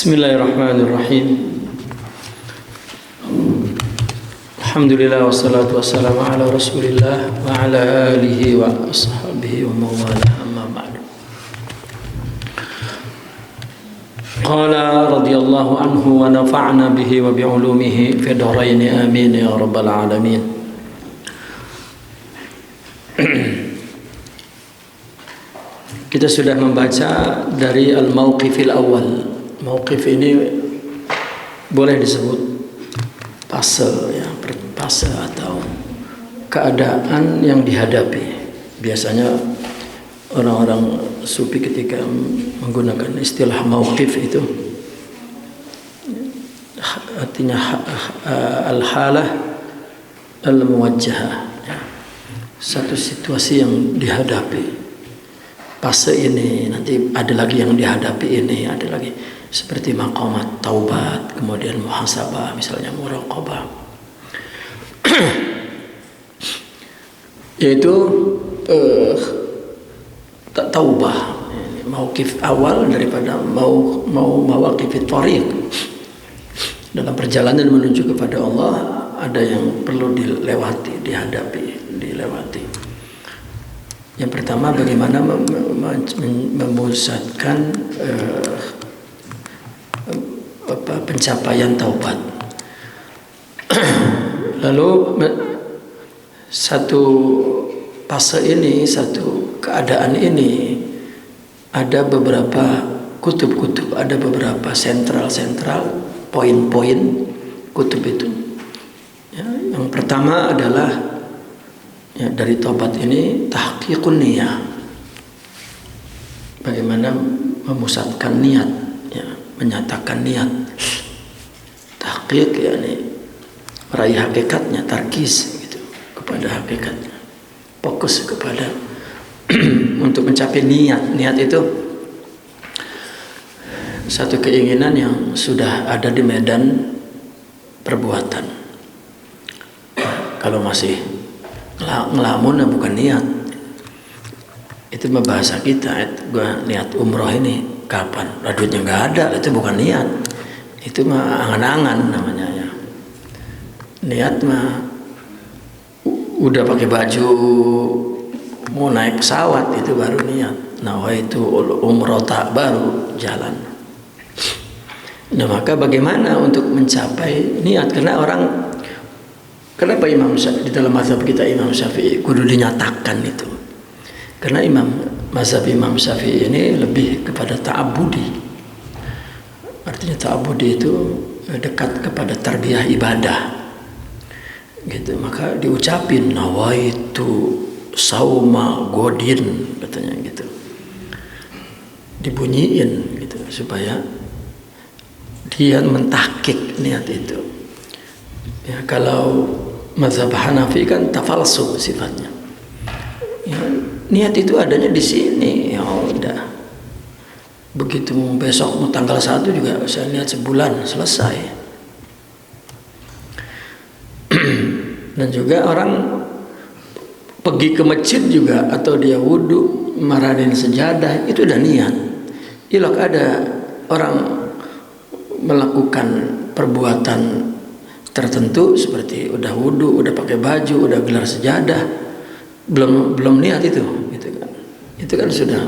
Bismillahirrahmanirrahim. Alhamdulillah wassalatu wassalamu ala Rasulillah wa ala alihi wa ashabihi wa mawala, amma ba'du. Qala radhiyallahu anhu wa nafa'na bihi wa bi'ulumihi fi dharain amin ya rabbal alamin. Kita sudah membaca dari al-mauqifil awal. Mauqif ini boleh disebut fase, ya, fase atau keadaan yang dihadapi. Biasanya orang-orang sufi ketika menggunakan istilah mauqif itu artinya al-halah al-muwajjahah, ya, satu situasi yang dihadapi. Fase ini, nanti ada lagi yang dihadapi ini, ada lagi seperti maqamat taubat, kemudian muhasabah, misalnya muraqabah. Yaitu taubah, mauqif awal daripada mawaqifit thariq. Dalam perjalanan menuju kepada Allah ada yang perlu dilewati, dilewati. Yang pertama, bagaimana memusatkan pencapaian taubat. Lalu satu fase ini, satu keadaan ini, ada beberapa kutub-kutub, ada beberapa sentral poin-poin kutub itu. Ya, yang pertama adalah, ya, dari taubat ini tahqiqun niyah. Bagaimana memusatkan niat, ya, menyatakan niat. Tahqiq, yakni meraih hakikatnya, tarkis gitu, kepada hakikatnya. Fokus kepada untuk mencapai niat. Niat itu satu keinginan yang sudah ada di medan perbuatan. Kalau masih ngelamun bukan niat, itu bahasa kita, gua niat umroh ini kapan, duitnya nggak ada, itu bukan niat, itu mah angan-angan namanya, ya. Niat mah udah pakai baju mau naik pesawat, itu baru niat. Nawaitu umroh, tak baru jalan. Nah, maka bagaimana untuk mencapai niat? Karena orang, kenapa Imam Syafi'i di dalam mazhab kita, Imam Syafi'i kudu dinyatakan itu? Karena mazhab Imam Syafi'i ini lebih kepada ta'abudi. Artinya ta'abudi itu dekat kepada tarbiyah ibadah. Gitu, maka diucapin nawaitu sauma godin, katanya gitu. Dibunyiin gitu supaya dia mentahqiq niat itu. Ya, kalau mazhab Hanafi kan tafalsu sifatnya. Ya, niat itu adanya di sini. Ya udah. Begitu besok mau tanggal 1 juga saya niat sebulan selesai. Dan juga orang pergi ke masjid juga, atau dia wudhu marahin sejadah, itu udah niat. Ilok ada orang melakukan perbuatan tertentu seperti udah wudhu, udah pakai baju, udah gelar sejadah, belum niat itu, gitu kan? Itu kan sudah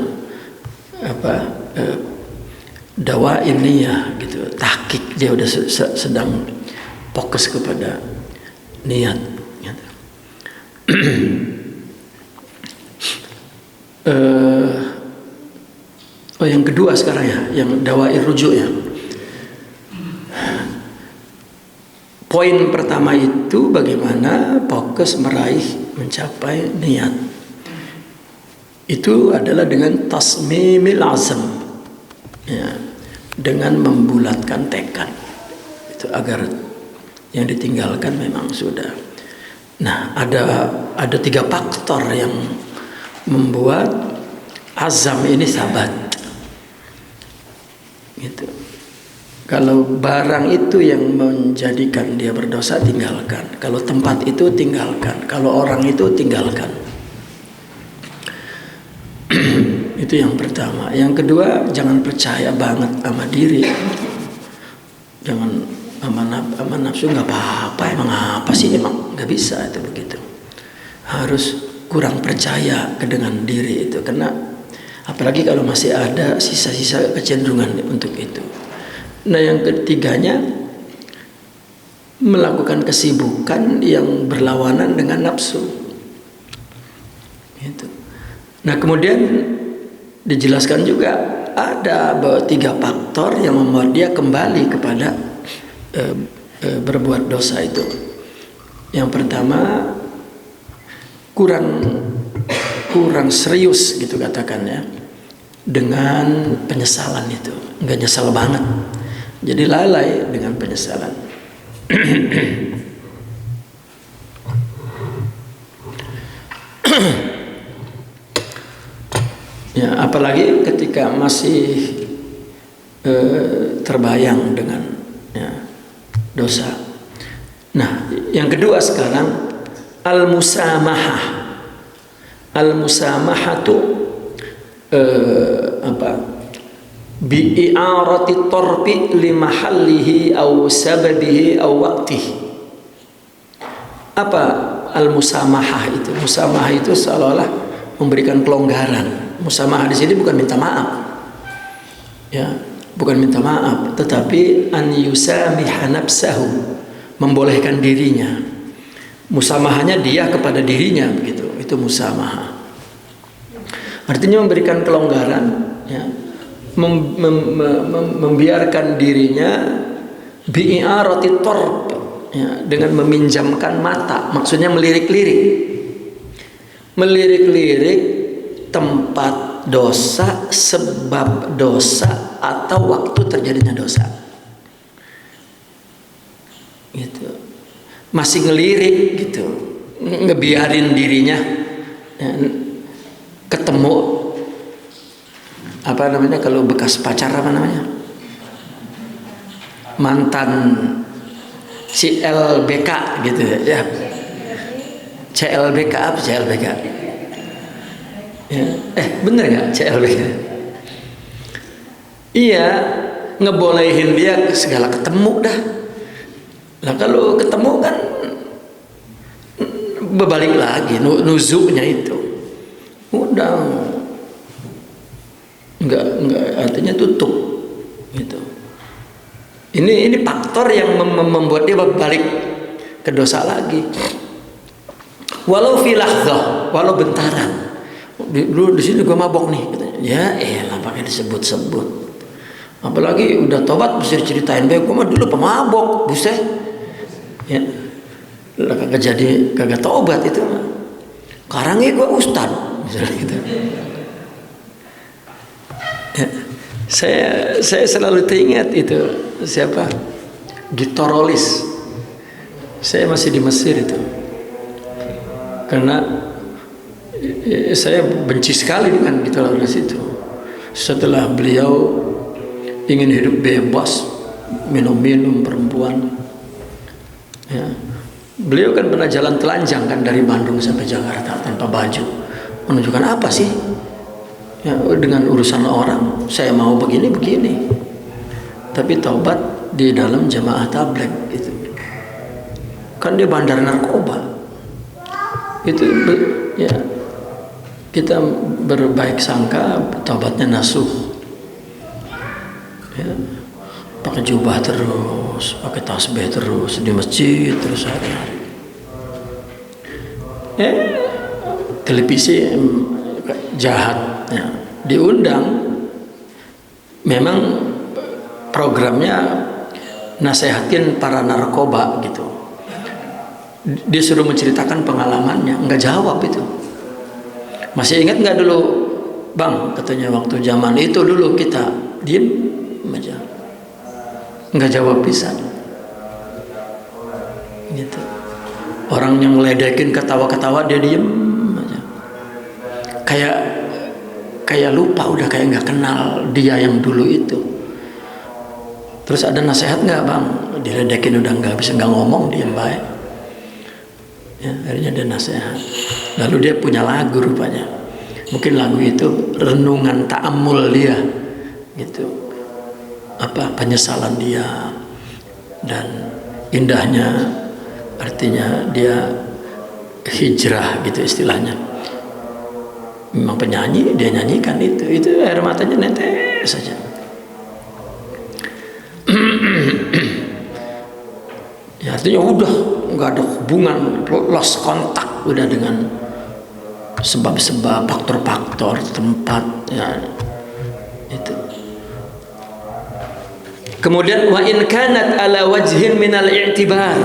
dawain niyah, gitu, tahqiq, dia udah sedang fokus kepada niat. Gitu. Yang kedua sekarang, ya, yang dawair rujuk, ya. Poin pertama itu bagaimana fokus meraih, mencapai niat. Itu adalah dengan tasmimil azam, ya, dengan membulatkan tekad. Itu agar yang ditinggalkan memang sudah. Nah, ada 3 faktor yang membuat azam ini sabat. Gitu. Kalau barang itu yang menjadikan dia berdosa, tinggalkan. Kalau tempat itu, tinggalkan. Kalau orang itu, tinggalkan. Itu yang pertama. Yang kedua, jangan percaya banget sama diri. Jangan sama nafsu nggak apa-apa, emang apa sih, emang nggak bisa itu begitu. Harus kurang percaya dengan diri itu, karena apalagi kalau masih ada sisa-sisa kecenderungan untuk itu. Nah, yang ketiganya melakukan kesibukan yang berlawanan dengan nafsu. Gitu. Nah, kemudian dijelaskan juga ada bahwa 3 faktor yang membuat dia kembali kepada berbuat dosa itu. Yang pertama, kurang serius gitu katakan ya dengan penyesalan itu, nggak nyesal banget, jadi lalai dengan penyesalan. Ya, apalagi ketika masih terbayang dengan ya, dosa. Nah, yang kedua sekarang al-musamahah. Al-musamahatu bi'i'arati tarfi li mahallihi aw sababihi aw waqtihi. Apa al-musamahah itu? Musamahah itu seolah-olah memberikan kelonggaran. Musamahah di sini bukan minta maaf. Ya, bukan minta maaf, tetapi an yusamiha nafsahu, membolehkan dirinya. Musamahanya dia kepada dirinya begitu. Itu musamahah. Artinya memberikan kelonggaran, ya. Membiarkan dirinya bi'irati tarf, ya, dengan meminjamkan mata, maksudnya melirik-lirik tempat dosa, sebab dosa atau waktu terjadinya dosa. Gitu. Masih ngelirik gitu, ngebiarin dirinya ya, ketemu apa namanya kalau bekas pacar, apa namanya, mantan CLBK gitu ya. CLBK apa CLBK? Ya. Bener nggak CLBK? Iya, ngebolehin dia segala ketemu dah. Nah, kalau ketemu kan berbalik lagi nuzuknya itu. Udah enggak artinya tutup gitu. Ini faktor yang membuat dia balik ke dosa lagi. Walau fi lahdzah, walau bentaran. Dulu di sini gue mabok nih katanya. Ya elah pakai disebut-sebut. Apalagi udah tobat mesti diceritain, gue mah dulu pemabok, buset. Ya. Lah kagak tobat itu mah. Sekarang gue ustad misalnya gitu. Ya. Saya selalu teringat itu siapa? Ditorolis. Saya masih di Mesir itu. Karena saya benci sekali dengan Ditorolis itu. Setelah beliau ingin hidup bebas, minum-minum perempuan. Ya. Beliau kan pernah jalan telanjang kan dari Bandung sampai Jakarta tanpa baju. Menunjukkan apa sih? Ya, dengan urusan orang, saya mau begini. Tapi taubat di dalam jamaah tabligh itu. Kan dia bandar narkoba. Itu ya, kita berbaik sangka taubatnya nasuh. Ya, pakai jubah terus, pakai tasbih terus di masjid terus hari-hari. Televisi jahat, ya, diundang. Memang programnya nasehatin para narkoba gitu. Dia suruh menceritakan pengalamannya, nggak jawab itu. Masih ingat nggak dulu, Bang? Katanya waktu zaman itu dulu kita diem aja, nggak jawab pisan. Gitu. Orang yang ngeledekin ketawa-ketawa dia diem aja. Kayak lupa, udah kayak nggak kenal dia yang dulu itu. Terus ada nasihat nggak, Bang? Diledekin udah nggak bisa, nggak ngomong, diem baik. Ya, akhirnya ada nasihat. Lalu dia punya lagu rupanya. Mungkin lagu itu renungan ta'ammul dia, gitu. Apa penyesalan dia, dan indahnya artinya dia hijrah gitu istilahnya. Memang penyanyi, dia nyanyikan itu air matanya netes saja. Ya, artinya udah nggak ada hubungan, lost kontak udah dengan sebab-sebab, faktor-faktor tempat, ya itu. Kemudian wa in kanat ala wajhin minal i'tibar,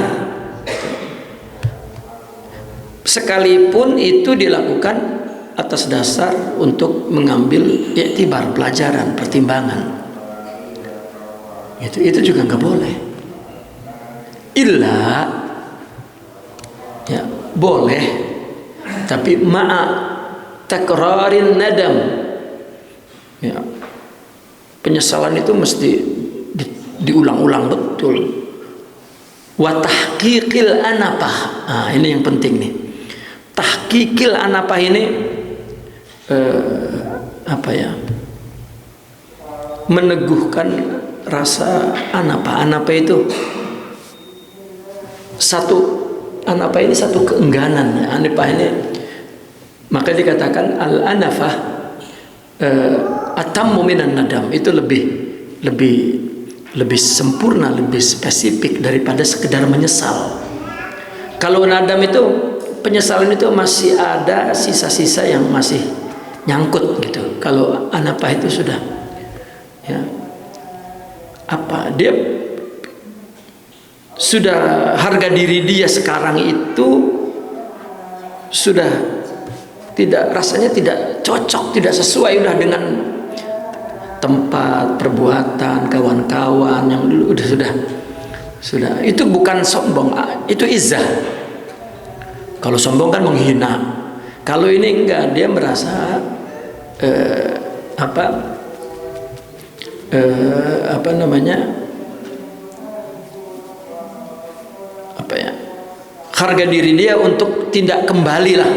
sekalipun itu dilakukan atas dasar untuk mengambil i'tibar, pelajaran, pertimbangan, itu juga nggak boleh. Illa, ya boleh, tapi ma'a takrarin nadam, ya penyesalan itu mesti diulang-ulang betul. Wa tahqiqil anapah, ini yang penting nih. Tahqiqil anapah ini apa ya, meneguhkan rasa anapa. Anapa itu satu, anapa ini satu keengganan. Anapa ini maka dikatakan al anafah atammu minan nadam, itu lebih sempurna, lebih spesifik daripada sekedar menyesal. Kalau nadam itu, penyesalan itu masih ada sisa-sisa yang masih nyangkut gitu. Kalau anapa itu sudah, ya apa, dia sudah, harga diri dia sekarang itu sudah tidak, rasanya tidak cocok, tidak sesuai udah dengan tempat, perbuatan, kawan-kawan yang dulu sudah. Itu bukan sombong, itu izzah. Kalau sombong kan menghina. Kalau ini enggak, dia merasa apa namanya, apa ya, harga diri dia untuk tidak kembali lah,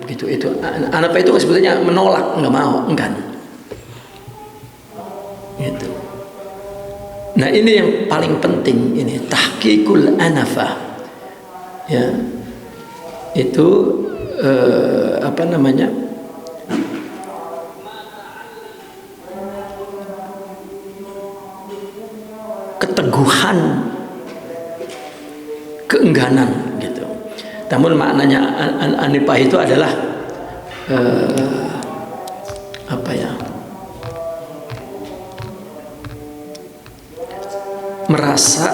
begitu. Itu apa itu sebetulnya menolak, nggak mau, enggak gitu. Nah ini yang paling penting, ini tahqiqul anafah, ya itu apa namanya, keteguhan, keengganan gitu. Namun maknanya anipah itu adalah apa ya, merasa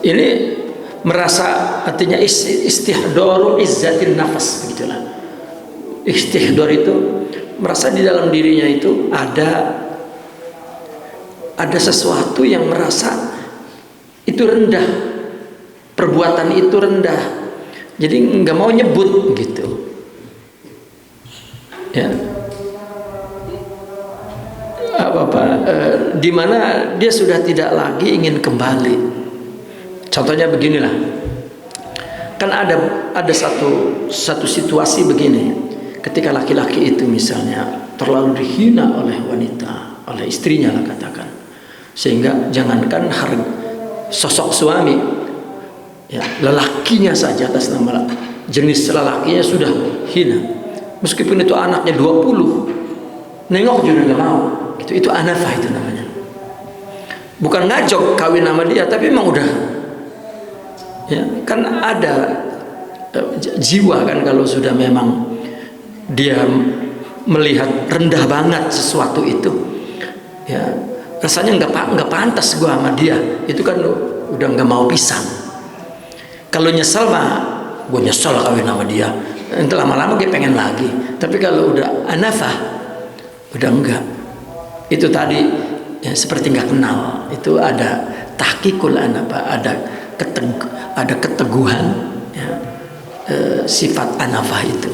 ini, merasa artinya istihdorul izzatin nafas begitulah. Istihdor itu merasa di dalam dirinya itu ada sesuatu yang merasa itu rendah, perbuatan itu rendah, jadi nggak mau nyebut gitu, ya di mana dia sudah tidak lagi ingin kembali. Contohnya beginilah, kan ada satu situasi begini, ketika laki-laki itu misalnya terlalu dihina oleh wanita, oleh istrinya lah katakan, sehingga jangankan sosok suami, ya lelakinya saja, atas nama jenis lelakinya sudah hina, meskipun itu anaknya 20, nengok juga nggak mau. Itu anafah itu namanya. Bukan ngajok kawin sama dia, tapi memang udah, ya kan ada jiwa kan, kalau sudah memang dia melihat rendah banget sesuatu itu, ya rasanya nggak pantas gua sama dia, itu kan udah nggak mau pisah. Kalau nyesel mah, gua nyesel kawin sama dia, nanti lama-lama dia pengen lagi. Tapi kalau udah anafah, udah enggak. Itu tadi ya, seperti nggak kenal. Itu ada tahqiqul anafah, ada keteguhan, ya, sifat anafah itu.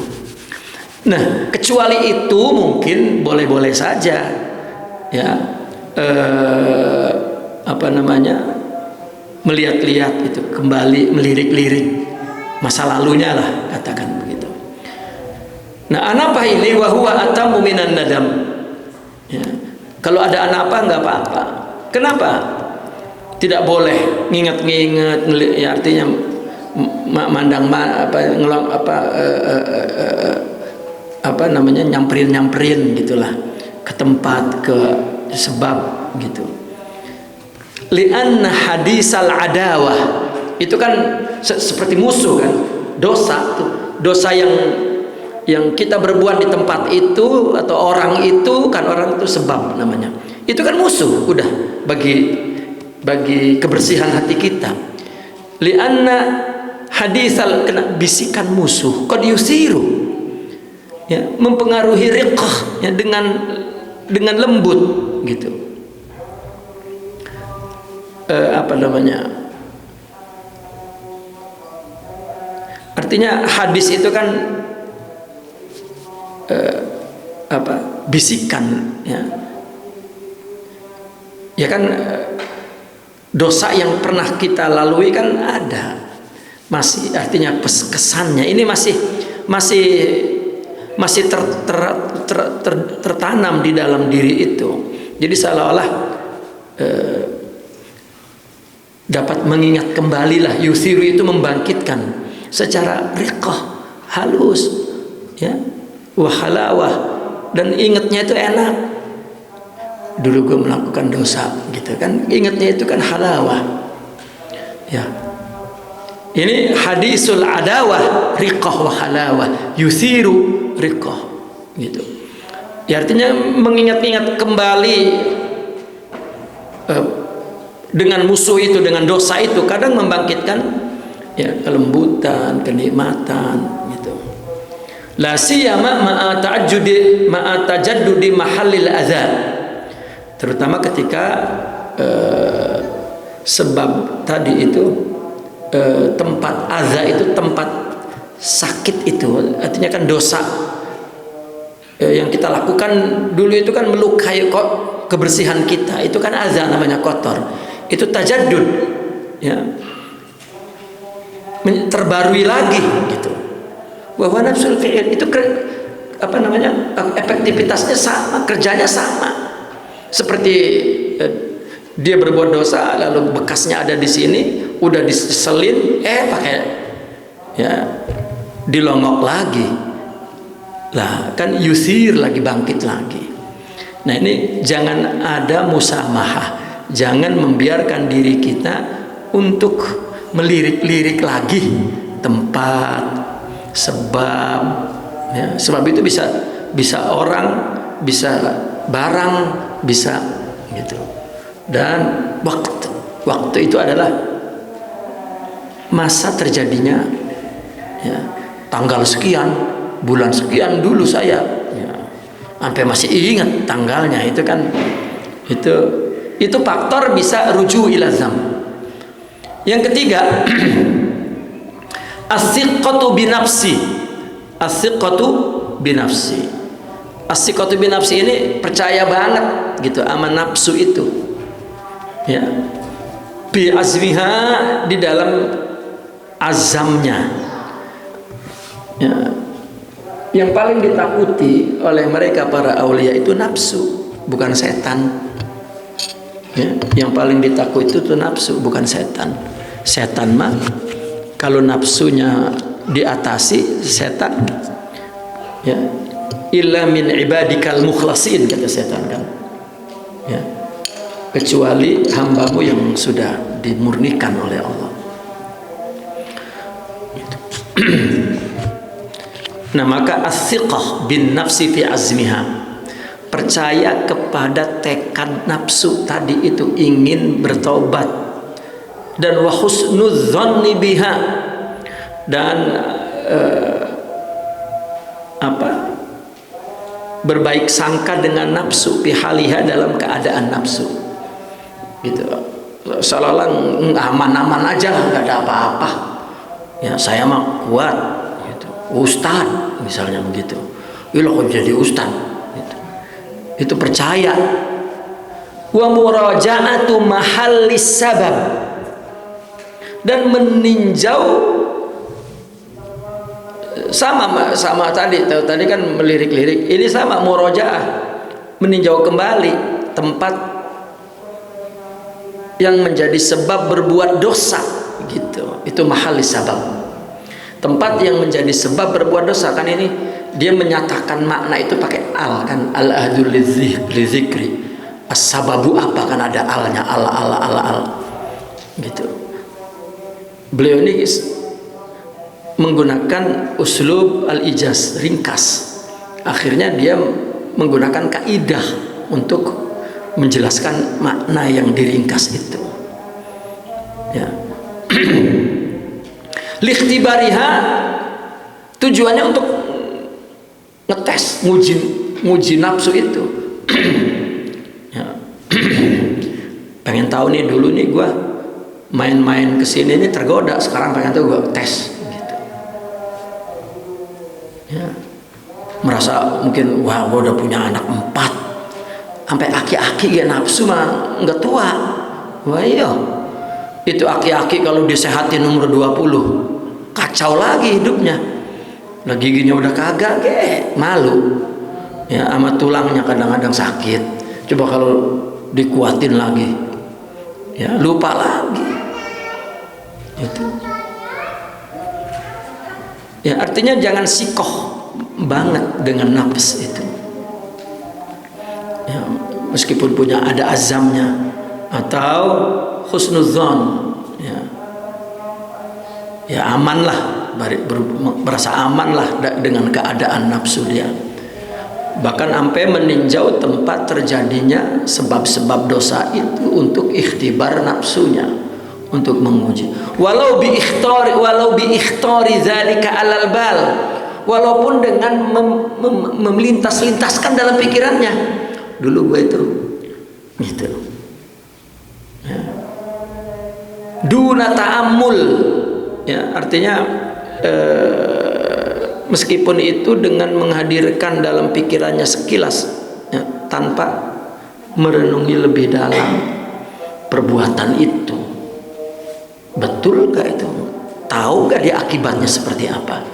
Nah kecuali itu mungkin boleh-boleh saja, ya apa namanya, melihat-lihat itu, kembali melirik-lirik masa lalunya lah, katakan begitu. Nah anapah ini wahuwa atamu minan nadam, ya. Kalau ada anapah nggak apa-apa, Kenapa tidak boleh nginget-nginget, ya artinya mandang apa namanya, nyamperin gitulah ke tempat, ke sebab gitu. Li'anna hadisal adawah, itu kan seperti musuh kan, dosa tuh, dosa yang kita berbuat di tempat itu atau orang itu kan, orang itu sebab namanya. Itu kan musuh udah bagi kebersihan hati kita. Li'anna hadisal, kena bisikan musuh, qad yusiru, ya, mempengaruhi riqah, ya, dengan lembut gitu. Apa namanya, artinya hadis itu kan bisikan, ya kan, dosa yang pernah kita lalui kan ada, masih, artinya kesannya ini masih tertanam di dalam diri itu. Jadi seolah-olah dapat mengingat kembali lah. Yusiru itu membangkitkan secara riqah, halus, ya, wahalawah, dan ingatnya itu enak. Dulu gue melakukan dosa gitu kan, ingatnya itu kan halawah, ya. Ini hadisul adawah, riqah wa halawah, yusiru riqah gitu. Ya, artinya mengingat-ingat kembali dengan musuh itu, dengan dosa itu, kadang membangkitkan, ya, kelembutan, kenikmatan gitu. La siyama ma'a tajaddudi mahallil adza, terutama ketika sebab tadi itu, tempat adza itu tempat sakit itu, artinya kan dosa yang kita lakukan dulu itu kan melukai kok kebersihan kita, itu kan adza, namanya kotor. Itu tajaddud, ya, terbarui lagi gitu. Bahwa nafsul fi'il itu apa namanya, efektivitasnya sama, kerjanya sama. Seperti dia berbuat dosa lalu bekasnya ada di sini, udah diselin, pakai, ya, dilongok lagi. Lah kan yusir lagi, bangkit lagi. Nah, ini jangan ada musamahah. Jangan membiarkan diri kita untuk melirik-lirik lagi tempat, sebab, ya, sebab itu bisa orang, bisa barang, bisa gitu. Dan waktu itu adalah masa terjadinya, ya, tanggal sekian, bulan sekian dulu saya, ya, sampai masih ingat tanggalnya. Itu kan itu faktor bisa ruju ila zam. Yang ketiga, as-siqatu binafsi. As-siqatu binafsi. As-siqatu binafsi ini percaya banget gitu sama nafsu itu, ya, bi azmiha, di dalam azamnya, ya. Yang paling ditakuti oleh mereka para aulia itu nafsu, bukan setan. Ya, yang paling ditakuti itu nafsu, bukan setan. Setan mah kalau nafsunya diatasi, setan, ya, illa min ibadikal mukhlasin, kata setan kan, ya, kecuali hambamu yang sudah dimurnikan oleh Allah. Nah, maka as-siqah bin nafsi fi azmiha, percaya kepada tekad nafsu tadi itu ingin bertobat, dan wa husnudzanni biha, dan berbaik sangka dengan nafsu, bihaliha, dalam keadaan nafsu gitu. Seolah-olah aman-aman aja, nggak ada apa-apa, ya, saya mah kuat gitu. Ustad misalnya begitu, ilah kok jadi ustad gitu. Itu percaya. Wa muraja'atu mahallis sabab, dan meninjau, sama tadi kan melirik-lirik, ini sama muraja'ah, meninjau kembali tempat yang menjadi sebab berbuat dosa gitu. Itu mahali sabab. Tempat yang menjadi sebab berbuat dosa, kan ini dia menyatakan makna itu pakai al, kan al-ahdul lidzikri. As-sababu apa, kan ada alnya, al gitu. Beliau ini menggunakan uslub al-ijaz, ringkas. Akhirnya dia menggunakan kaidah untuk menjelaskan makna yang diringkas itu. Ya. Likhtibariha, tujuannya untuk ngetes, nguji nafsu itu. Ya. Pengen tahu nih, dulu nih gue main-main kesini ini tergoda, sekarang pengen tahu gue tes gitu. Ya. Merasa mungkin wah gue udah punya anak 4, sampai aki-aki ya nafsu mah nggak tua. Wah iya, itu aki-aki kalau disehatin umur 20 kacau lagi hidupnya. Nah giginya udah kagak, malu ya, sama tulangnya kadang-kadang sakit. Coba kalau dikuatin lagi, ya lupa lagi itu. Ya artinya jangan sikoh banget dengan nafs itu. Ya, meskipun punya ada azamnya atau husnudzon, ya aman lah, berasa aman lah dengan keadaan nafsu dia. Bahkan sampai meninjau tempat terjadinya sebab-sebab dosa itu untuk ikhtibar nafsunya, untuk menguji. Walau bi ikhtari zalika alal bal, walaupun dengan melintas-lintaskan dalam pikirannya. Dulu gue itu gitu ya. Duna ta'ammul, ya artinya meskipun itu dengan menghadirkan dalam pikirannya sekilas, ya, tanpa merenungi lebih dalam perbuatan itu. Betul gak itu? Tahu gak dia akibatnya seperti apa?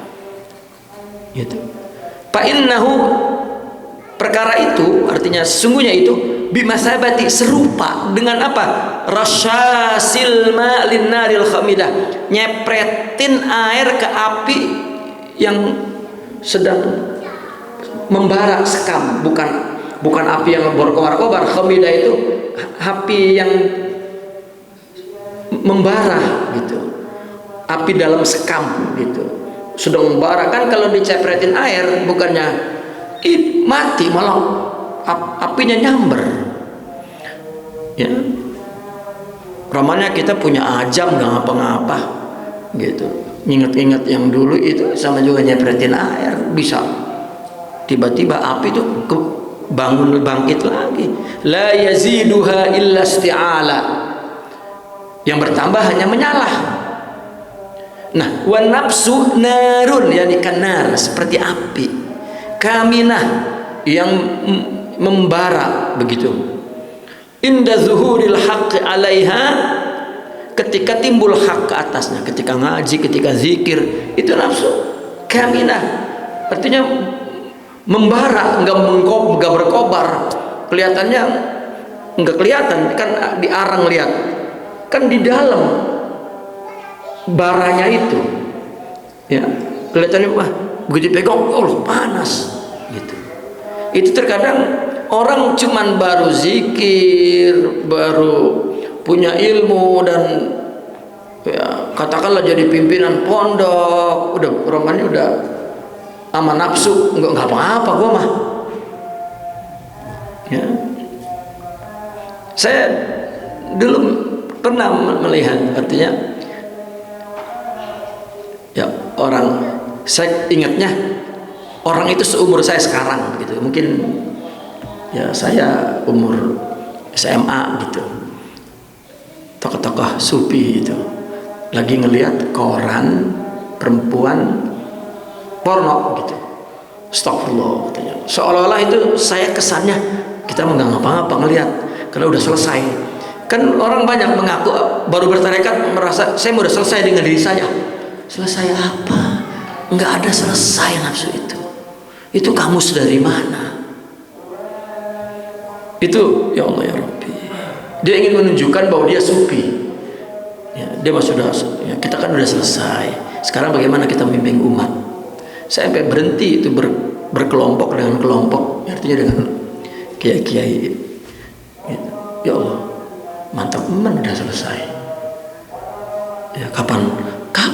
Gitu. Fa'innahu, perkara itu artinya sungguhnya itu bimasabati, serupa dengan apa? Rasyasil ma'lin naril khamidah, nyepretin air ke api yang sedang membara sekam, bukan api yang berkobar-kobar. Khamidah itu api yang membara gitu, api dalam sekam gitu, sedang membara. Kan kalau dicepretin air bukannya mati, malah apinya nyamber. Ya, ramanya kita punya ajam nggak ngapa-ngapa gitu. Ingat-ingat yang dulu itu sama juga nyepretin air, bisa tiba-tiba api itu bangun bangkit lagi. La yaziduha illa isti'ala, yang bertambah hanya menyalah. Nah, wan nafsu narun, yani kanar, seperti api kaminah yang membara begitu. Inda zuhuril haqqi alaiha, ketika timbul hak ke atasnya, ketika ngaji, ketika zikir, itu nafsu kaminah, artinya membara, enggak berkobar. Kelihatannya enggak kelihatan, kan diarang lihat, kan di dalam baranya itu, ya kelihatannya wah begitu pegang, oh panas gitu. Itu terkadang orang cuman baru zikir, baru punya ilmu dan ya katakanlah jadi pimpinan pondok, udah romannya udah sama nafsu, enggak apa-apa gua mah. Ya. Saya dulu pernah melihat, artinya ya orang, saya ingatnya orang itu seumur saya sekarang gitu, mungkin ya saya umur SMA gitu, tokoh-tokoh sufi itu lagi ngelihat koran perempuan porno gitu, astagfirullah katanya. Seolah-olah itu saya kesannya kita nggak ngapa-ngapa ngelihat karena udah selesai. Kan orang banyak mengaku baru bertarekat merasa saya udah selesai dengan diri saya. Selesai apa? Nggak ada selesai nafsu itu. Itu kamus dari mana? Itu ya Allah ya Rabbi. Dia ingin menunjukkan bahwa dia sufi. Ya, dia mah sudah, ya, kita kan sudah selesai. Sekarang bagaimana kita membimbing umat? Saya sampai berhenti itu berkelompok dengan kelompok, artinya dengan kiai-kiai. Gitu. Ya Allah, mantap, udah selesai. Ya, kapan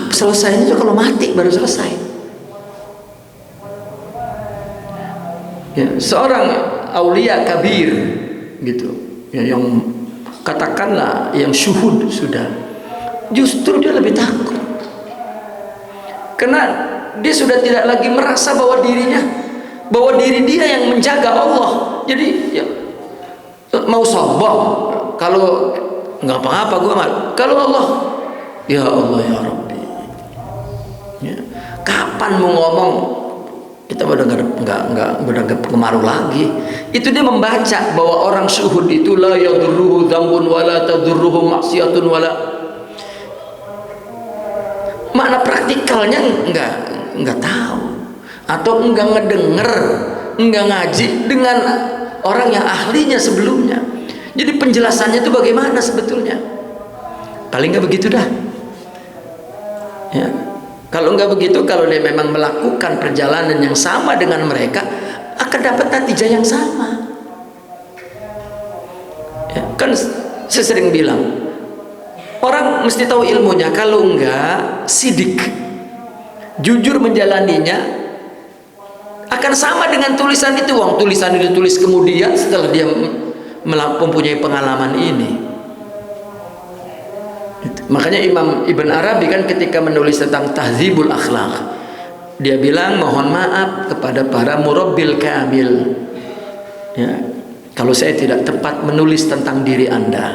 selesainya? Itu kalau mati baru selesai. Ya, seorang aulia kabir gitu, ya, yang katakanlah yang syuhud sudah, justru dia lebih takut karena dia sudah tidak lagi merasa bahwa diri dia yang menjaga Allah. Jadi ya, mau sombong kalau nggak apa-apa gue mal, kalau Allah, ya Allah ya Rabbi, ya, kapan mau ngomong kita udah nggak pengaruh lagi. Itu dia membaca bahwa orang syuhud itu la yadurruhu dzambun wala tadurruhu maksiatun wala. Makna praktikalnya nggak tahu, atau nggak ngedenger, nggak ngaji dengan orang yang ahlinya sebelumnya. Jadi penjelasannya itu bagaimana sebetulnya? Paling nggak begitu dah. Ya. Kalau nggak begitu, kalau dia memang melakukan perjalanan yang sama dengan mereka, akan dapat natijah yang sama. Ya, kan saya sering bilang, orang mesti tahu ilmunya. Kalau enggak sidik, jujur menjalaninya, akan sama dengan tulisan itu. Wong tulisan itu ditulis kemudian setelah dia mempunyai pengalaman ini. Makanya Imam Ibn Arabi kan ketika menulis tentang Tahdzibul Akhlaq, dia bilang mohon maaf kepada para murabbil kamil, ya, kalau saya tidak tepat menulis tentang diri Anda,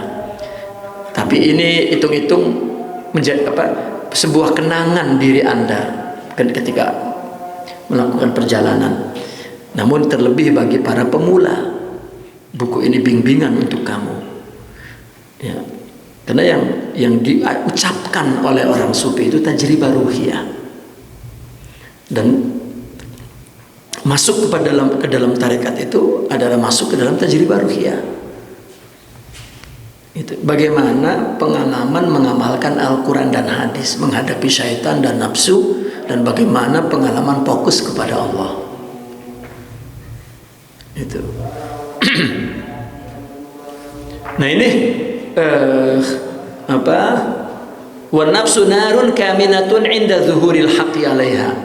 tapi ini hitung-hitung menjadi sebuah kenangan diri Anda ketika melakukan perjalanan. Namun terlebih bagi para pemula, buku ini bimbingan untuk kamu, ya. Karena yang diucapkan oleh orang sufi itu tajribah ruhiyah, dan masuk ke dalam tarekat itu adalah masuk ke dalam tajribah ruhiyah. Itu bagaimana pengalaman mengamalkan Al-Quran dan hadis, menghadapi syaitan dan nafsu, dan bagaimana pengalaman fokus kepada Allah. Itu. Nah ini wa nafsu narun kaminatun inda zuhuril haqqi 'alaiha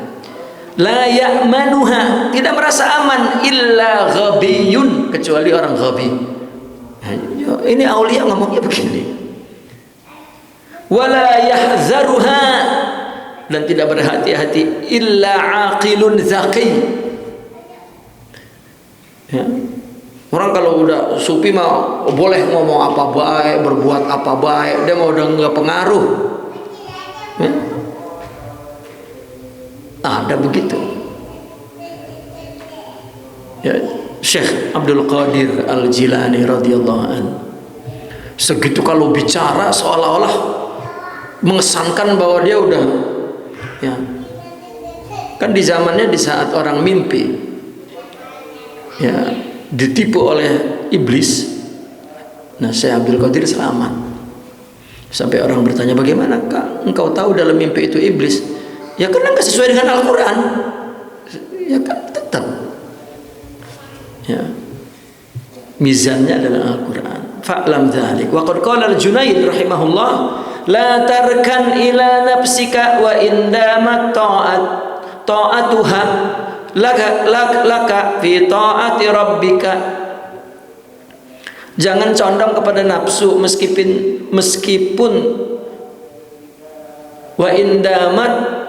la ya'manuha, tidak merasa aman illa ghabiyun, kecuali orang ghabi. Ini aulia ngomongnya begini. Wala yahzaruha, dan tidak berhati-hati illa aqilun zaqi. Ya. Orang kalau udah sufi mah boleh ngomong apa baik, berbuat apa baik, dia mau udah nggak pengaruh. Ya. Ada begitu. Ya, Syekh Abdul Qadir Al-Jilani radhiyallahu an, segitu kalau bicara seolah-olah mengesankan bahwa dia udah, ya, kan di zamannya di saat orang mimpi, ya, ditipu oleh iblis. Nah, Syekh Abdul Qadir selamat. Sampai orang bertanya, bagaimana Kak, engkau tahu dalam mimpi itu iblis? Ya karena nggak sesuai dengan Al-Quran. Ya kan tetap. Ya. Mizannya adalah Al-Quran. Fa'lam dzalik. Wa qad qala Al-Junayd rahimahullah, la tarkan ila nafsika wa indamat ta'atuha laka fi ta'ati rabbika. Jangan condong kepada nafsu meskipun wa indamat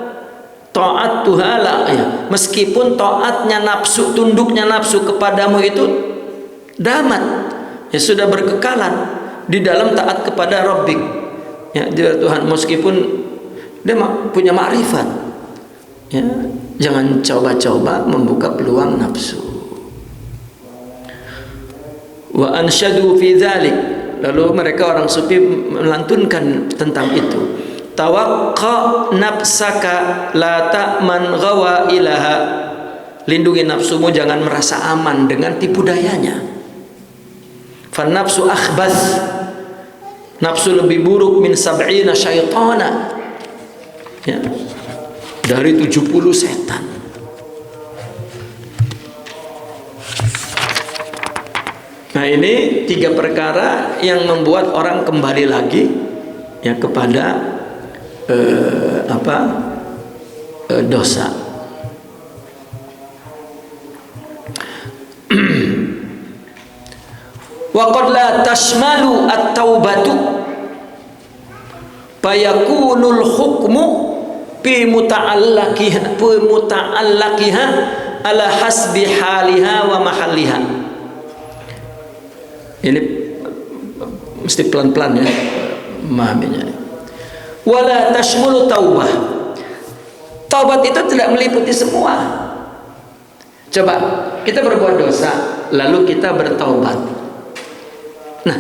ta'atuha la, ya, meskipun taatnya nafsu, tunduknya nafsu kepadamu itu damat, ya, sudah berkekalan di dalam taat kepada Rabbik, ya, dia Tuhan, meskipun dia punya ma'rifat, ya. Jangan coba-coba membuka peluang nafsu. Wa ansyadu fi dzalik, lalu mereka orang sufi melantunkan tentang itu. Tawaqqa nafsaka la ta'man ghawa ilaha, lindungi nafsumu, jangan merasa aman dengan tipu dayanya. Fan nafsu akhbas, Nafsu lebih buruk min sab'ina syaitana, ya, dari 70 setan. Nah, ini 3 perkara yang membuat orang kembali lagi, ya, kepada dosa. Wa qad la tashmalu at-taubatu fayakunul hukmu fi muta'allaqiha ala hasbi haliha wa mahalliha. Ini mesti pelan-pelan ya memahaminya. Wala tashmulu taubah. Taubat itu tidak meliputi semua. Coba kita berbuat dosa lalu kita bertaubat. Nah,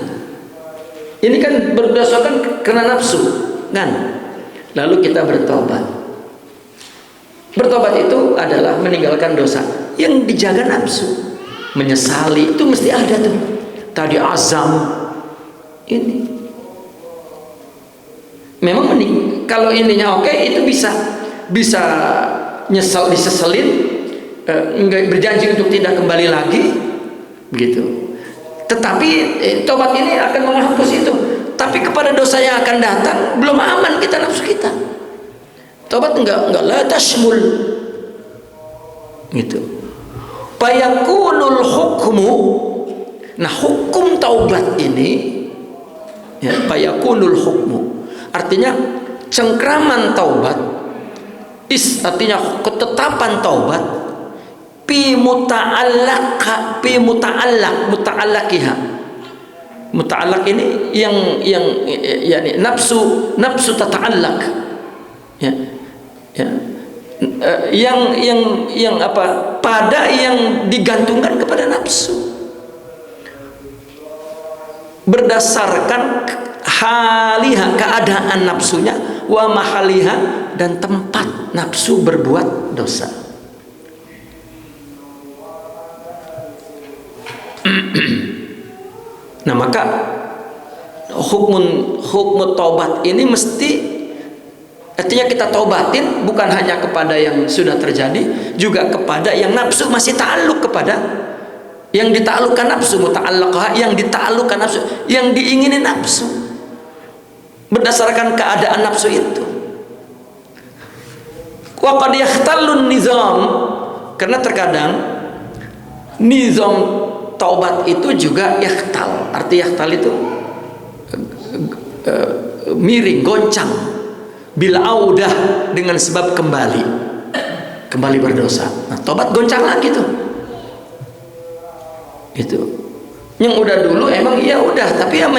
ini kan berdasarkan karena nafsu, kan? Lalu kita bertobat. Bertobat itu adalah meninggalkan dosa yang dijaga nafsu. Menyesali itu mesti ada tuh. Tadi azam ini. Memang kalau ininya oke, itu bisa nyesal, diseselin, enggak berjanji untuk tidak kembali lagi, begitu. Tetapi tobat ini akan menghapus itu. Tapi kepada dosa yang akan datang belum aman kita nafsu kita. Tobat enggak la tashmul, gitu. Fayakunul hukmu. Nah, hukum taubat ini, ya, fayakunul hukmu. Artinya cengkraman taubat, artinya ketetapan taubat, muta'allaqiha. Muta'allaq ini yang yakni nafsu tata'allaq, ya, ya, yang apa, pada yang digantungkan kepada nafsu berdasarkan haliha, keadaan nafsunya, wa mahaliha, dan tempat nafsu berbuat dosa. Nah, maka hukum taubat ini mesti, artinya kita taubatin bukan hanya kepada yang sudah terjadi, juga kepada yang nafsu masih ta'alluq kepada, yang ditaklukkan nafsu, muta'allaqah, yang ditaklukkan nafsu, yang diingini nafsu, berdasarkan keadaan nafsu itu. Wa qad yahtallun nizam, karena terkadang nizam taubat itu juga yakhtal. Arti yakhtal itu miring, goncang, bil audah, dengan sebab kembali berdosa. Nah, taubat goncang lagi tuh. Itu yang udah dulu emang ya udah, tapi yang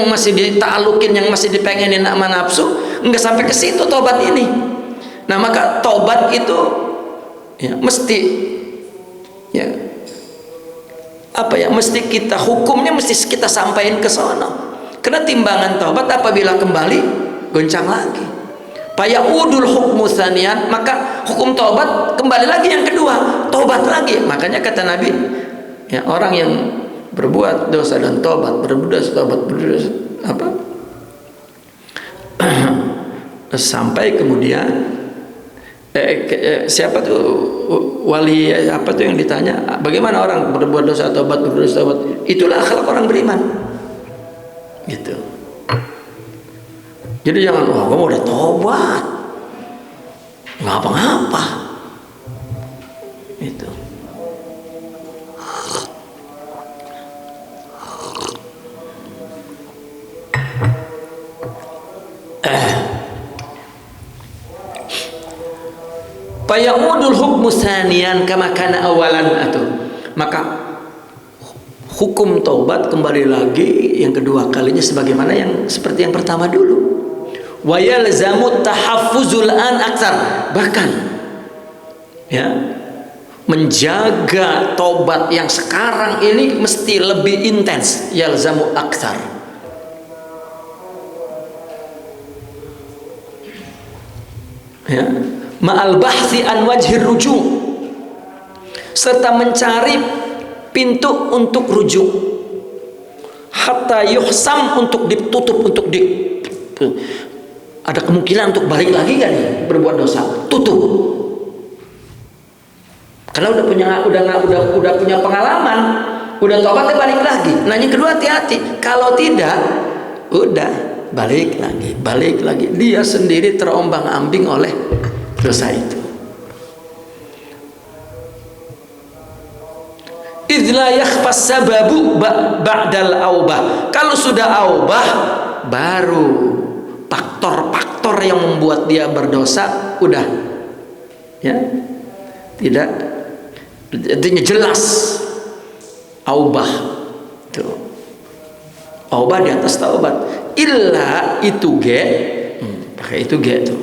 masih ditaklukin, yang masih dipengenin sama nafsu, enggak sampai ke situ taubat ini. Nah, maka taubat itu ya mesti, ya, apa ya, mesti kita hukumnya mesti kita sampaikan ke sono. Karena timbangan taubat apabila kembali goncang lagi. Fayaudul hukmu tsaniyan, maka hukum taubat kembali lagi yang kedua, taubat lagi. Makanya kata Nabi, ya, orang yang berbuat dosa dan taubat, berbuat dosa apa? Sampai kemudian siapa tuh wali apa tuh yang ditanya, bagaimana orang berbuat dosa taubat, berbuat dosa taubat? Itulah akhlak orang beriman, gitu. Jadi jangan, wah, gue udah taubat nggak apa-apa, itu. Faya'udul hukmu tsaniyan kama kana awalan, atau maka hukum taubat kembali lagi yang kedua kalinya sebagaimana yang seperti yang pertama dulu. Wa yalzamu tahaffuzul an aktsar, bahkan ya menjaga taubat yang sekarang ini mesti lebih intens, yalzamu aktsar. Ya, ma'al bahsi an wajhir rujuk, serta mencari pintu untuk rujuk. hatta yuhsam, untuk ditutup, untuk ada kemungkinan untuk balik lagi kan nih berbuat dosa, tutup. Karena udah punya pengalaman, udah tobatnya balik lagi. Nah yang kedua hati-hati, kalau tidak udah balik lagi. Dia sendiri terombang-ambing oleh dosa itu. Idla yakhfas sababu ba'dal aubah. Kalau sudah aubah, baru faktor-faktor yang membuat dia berdosa udah ya tidak, artinya jelas aubah tuh. Aubah di atas taubat. Illa itu pakai itu tuh.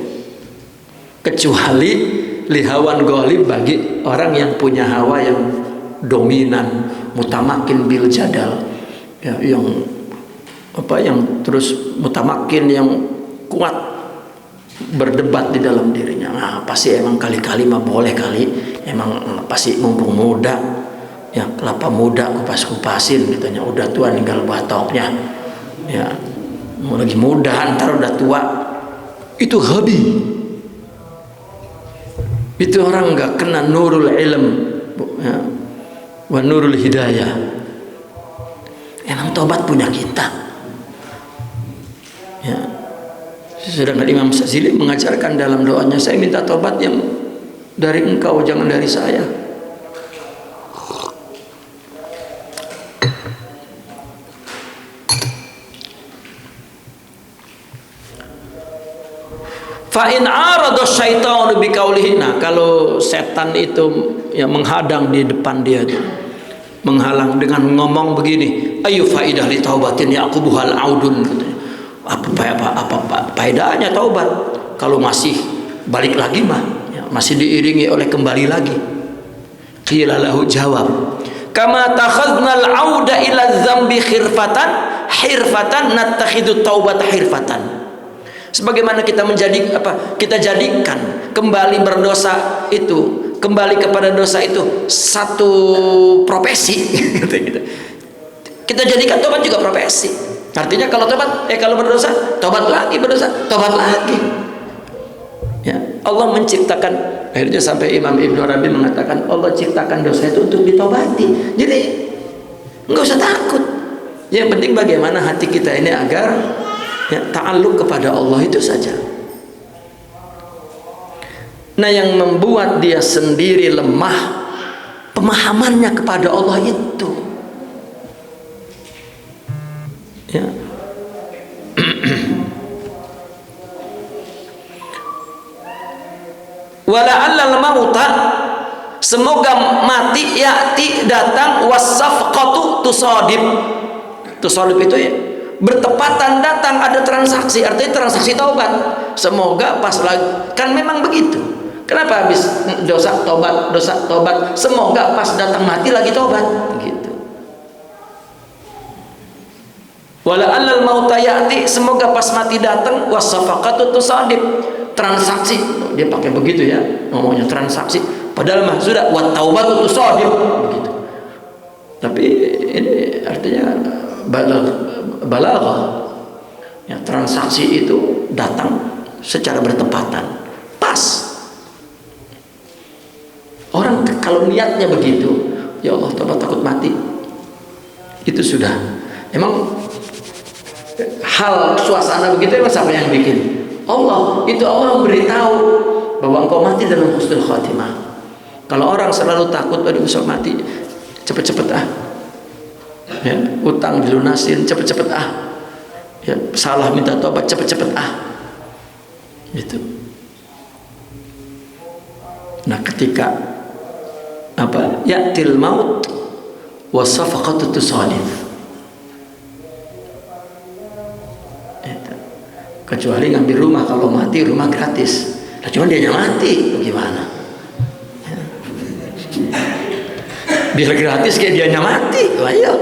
Kecuali lihawan golib, bagi orang yang punya hawa yang dominan, mutamakin bil jadal, ya, yang terus mutamakin, yang kuat berdebat di dalam dirinya. Nah pasti emang kali-kali mah boleh kali, emang pasti mumpung muda, ya kelapa muda kupas-kupasin katanya, udah tua ninggal batoknya, ya mau lagi muda ntar udah tua, itu hobi. Itu orang nggak kena nurul ilm, ya, wa nurul hidayah. Emang tobat punya kita, ya. Sedangkan Imam Sazili mengajarkan dalam doanya, saya minta tobat yang dari engkau, jangan dari saya. Fa in arada syaitanu biqaulihi. Nah, kalau setan itu yang menghadang di depan dia itu, menghalang dengan ngomong begini, ayu faidah li taubatin yaqubuhal audun, katanya. Apa faedahnya taubat kalau masih balik lagi mah, ya, masih diiringi oleh kembali lagi. Qila lahu, jawab, kama takhadnal auda ila dzambi hirfatan nattakhidut taubat hirfatan. Sebagaimana kita kita jadikan kembali berdosa itu, kembali kepada dosa itu satu profesi. Kita jadikan tobat juga profesi. Artinya kalau tobat, kalau berdosa, tobat lagi, berdosa, tobat lagi. Ya, Allah menciptakan, akhirnya sampai Imam Ibnu Arabi mengatakan Allah ciptakan dosa itu untuk ditobati. Jadi nggak usah takut. Yang penting bagaimana hati kita ini agar ya, ta'alluq kepada Allah, itu saja. Nah yang membuat dia sendiri lemah pemahamannya kepada Allah itu, ya. Wala'allal mauta, semoga mati ya'ti datang, wasafqatu tusadib. Tusadib itu ya bertepatan datang, ada transaksi, artinya transaksi taubat. Semoga pas lagi, kan memang begitu. Kenapa habis dosa tobat, semoga pas datang mati lagi tobat, gitu. Wala allal mauta ya'ti, semoga pas mati datang, wasafaqatu tusadib, transaksi. Dia pakai begitu ya, ngomongnya transaksi, padahal mah sudah wa taubatu tusadib, begitu. Tapi ini artinya balaghah, ya, transaksi itu datang secara bertepatan, pas. Orang kalau niatnya begitu, ya Allah tobat takut mati, itu sudah emang hal suasana begitu, emang siapa yang bikin? Allah. Itu Allah memberitahu bahwa engkau mati dalam husnul khatimah. Kalau orang selalu takut pada besok mati, cepet-cepet ya, utang dilunasin cepet-cepet ya, salah minta tobat cepet-cepet gitu. Nah ketika ya'til maut wasafaqatu tusadif, kecuali ngambil rumah, kalau mati rumah gratis. Nah, cuman dia mati bagaimana ya. Biar gratis kayak dia mati, ayo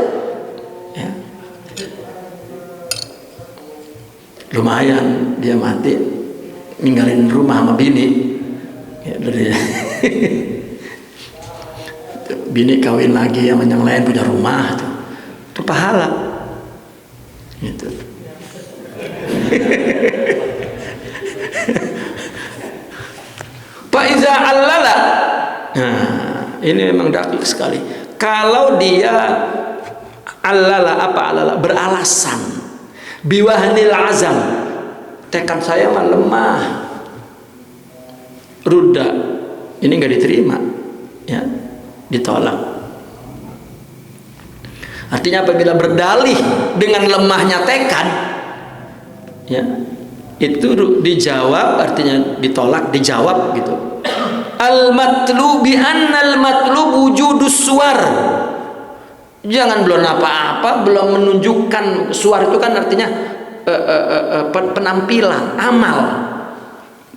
ya. Lumayan dia mati ninggalin rumah sama bini ya, dari bini kawin lagi sama yang lain punya rumah, itu pahala Gitu. Faiza allala. Nah, ini memang dakik sekali. Kalau dia allala, apa allala? Beralasan. Biwahnil azam. Tekad saya mah lemah. Rudda. Ini enggak diterima. Ya, ditolak. Artinya apabila berdalih dengan lemahnya tekad, ya, itu dijawab, artinya ditolak, dijawab gitu. Al-matlubi annal matlub wujudus suwar. Jangan belum apa-apa, belum menunjukkan suar itu kan artinya penampilan, amal.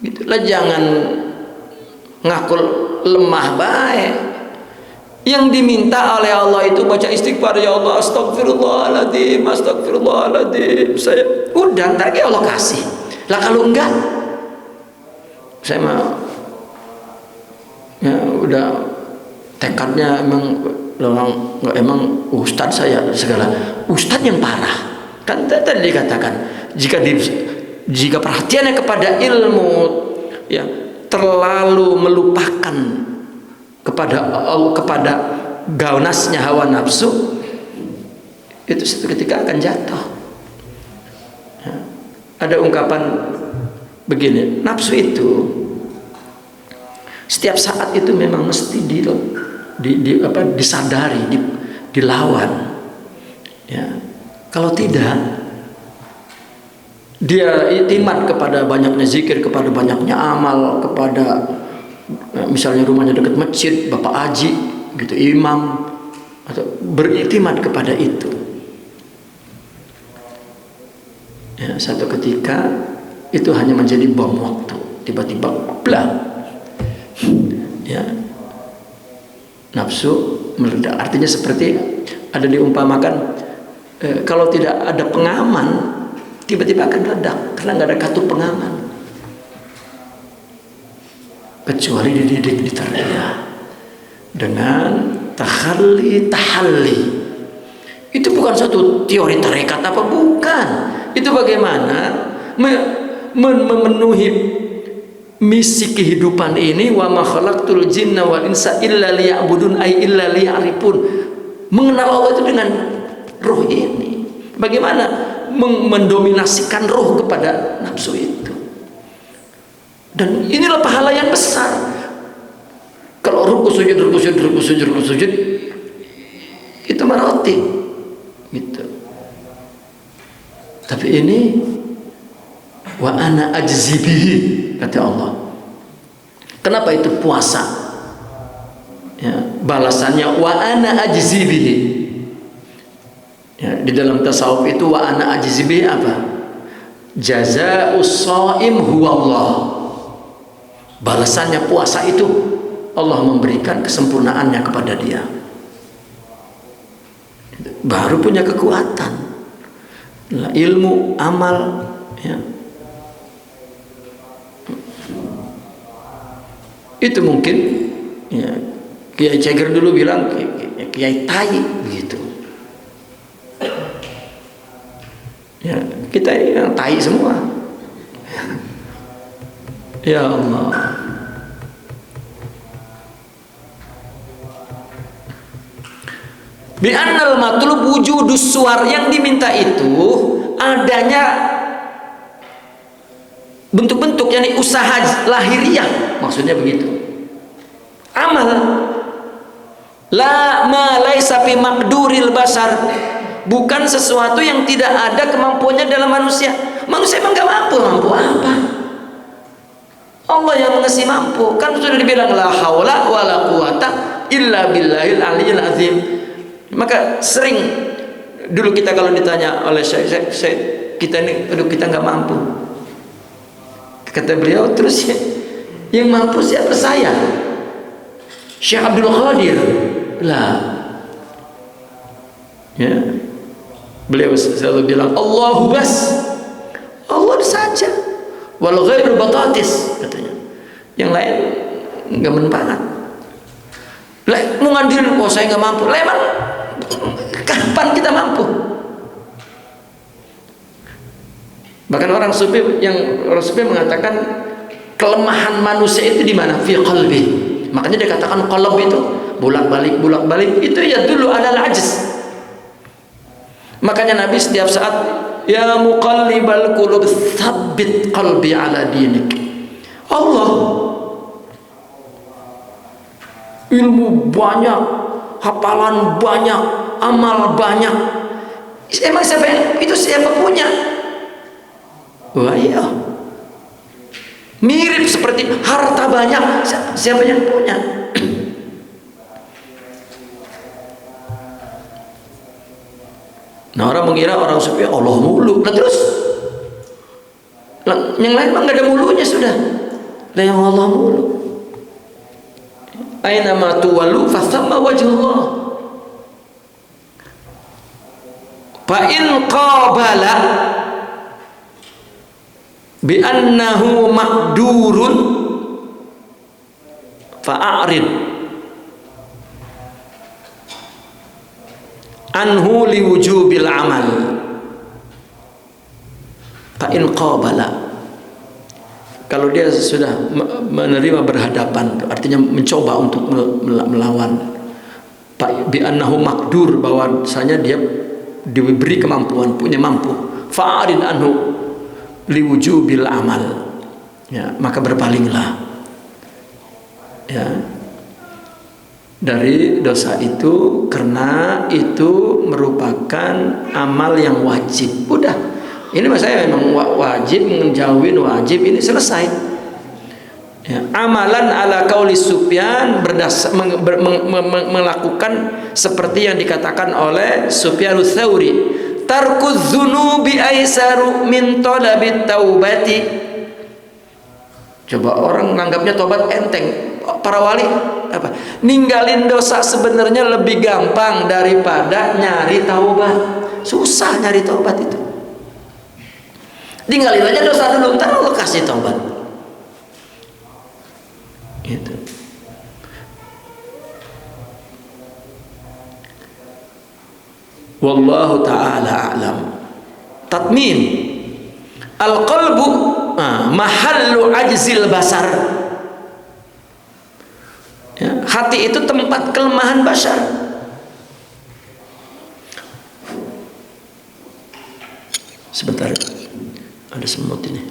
Gitulah, jangan ngaku lemah baik. Yang diminta oleh Allah itu baca istighfar, ya Allah, astagfirullahaladzim, astagfirullahaladzim. Saya udah, ntar Allah kasih. Lah kalau enggak, saya mah ya udah tekadnya emang ustadz saya segala, ustadz yang parah. Kan tadi dikatakan jika perhatiannya kepada ilmu ya terlalu melupakan kepada gaunasnya hawa nafsu, itu suatu ketika akan jatuh. Ya. Ada ungkapan begini, nafsu itu setiap saat itu memang mesti disadari, dilawan. Ya. Kalau tidak, dia itimat kepada banyaknya zikir, kepada banyaknya amal, kepada misalnya rumahnya dekat masjid, bapak haji gitu, imam, atau beriktimat kepada itu. Ya, satu ketika itu hanya menjadi bom waktu, tiba-tiba blang, ya, nafsu meledak. Artinya seperti ada diumpamakan, kalau tidak ada pengaman, tiba-tiba akan meledak karena nggak ada kartu pengaman. Kecuali dididik, diterbiah dengan tahalli. Itu bukan suatu teori tarekat apa, bukan. Itu bagaimana memenuhi misi kehidupan ini. Wa ma khalaqtul jinna wal insa illa liya'budun, ay illa liya'rifun. Mengenal Allah itu dengan roh ini. Bagaimana mendominasikan roh kepada nafsu itu. Dan inilah pahala yang besar. Kalau ruku sujud itu maroti gitu. Tapi ini wa ana ajzi bihi, kata Allah. Kenapa itu puasa? Ya, balasannya wa ana ajzi bihi. Ya, di dalam tasawuf itu wa ana ajzi bihi apa? Jazaa'us shaim huwa Allah. Balasannya puasa itu Allah memberikan kesempurnaannya kepada dia, baru punya kekuatan. Ilmu, amal, ya. Itu mungkin ya, Kiai Ceger dulu bilang Kiai tai begitu. Ya, kita yang tai semua. Ya Allah. Bi'annal matlub wujudus suwar, yang diminta itu adanya bentuk-bentuk, yakni usaha lahiriah, maksudnya begitu. Amal la ma laisa fi maqduril basar, bukan sesuatu yang tidak ada kemampuannya dalam manusia. Manusia emang gak mampu apa? Allah yang mengasih mampu. Kan sudah dibilang la haula wala quwata illa billahil aliyil azim. Maka sering dulu kita kalau ditanya oleh saya kita ini, aduh kita nggak mampu. Kata beliau terus, yang mampu siapa? Saya, Syekh Abdul Qadir lah. Ya, beliau selalu bilang Allahu bas, Allah saja. Wal ghairu batatis, katanya. Yang lain nggak manfaat. Lah mau ngandirin, oh saya nggak mampu. Lah emang kapan kita mampu? Bahkan orang sufi mengatakan kelemahan manusia itu di mana? Fi qalbi. Makanya dia katakan qalb itu bolak-balik itu ya dulu adalah ajiz. Makanya Nabi setiap saat, ya muqallibal qulub tsabbit qalbi ala dinik. Allah ilmu banyak, hafalan banyak, amal banyak. Emang siapa punya? Wah iya, mirip seperti harta banyak, siapa yang punya? Nah orang mengira orang sufi Allah mulu, nah terus yang lain mah nggak ada mulunya sudah, lah yang Allah mulu. Aina ma tuwallu fathamma wajhullah. Fa in qabala bi annahu maqdurun fa'arid anhu liwujubil amal. Fa in qabala, kalau dia sudah menerima berhadapan, artinya mencoba untuk melawan, bi annahu maqdur, bahwasanya dia diberi kemampuan, punya mampu, fa'arid anhu liwujubil amal, ya, maka berpalinglah ya dari dosa itu, karena itu merupakan amal yang wajib. Udah, ini saya memang wajib menjauhin wajib, ini selesai ya. Amalan ala qauli Sufyan, melakukan seperti yang dikatakan oleh Sufyanus Tsauri, tarkuz dzunubi aisaru min talabit taubati. Coba orang menganggapnya tobat enteng. Para wali apa? Ninggalin dosa sebenarnya lebih gampang daripada nyari taubat. Susah nyari taubat itu. Tinggalin aja dosa dulu, ntar Allah kasih taubat. Gitu. Wallahu ta'ala a'lam. Tatmim. Al-qalbu mahallu ajzil basar. Ya, hati itu tempat kelemahan basar. Sebentar, ada semut ini.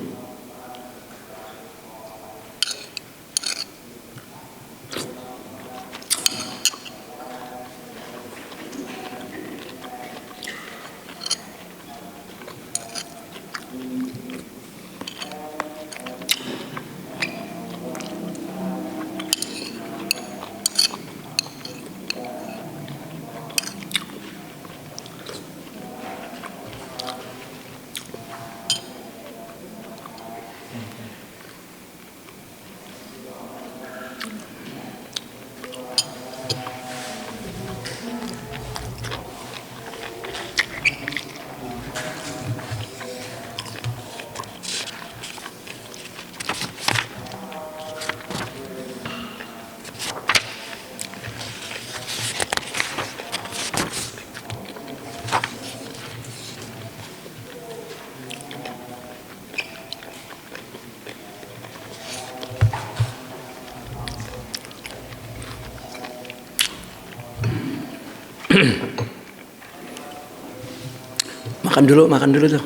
Makan dulu tuh.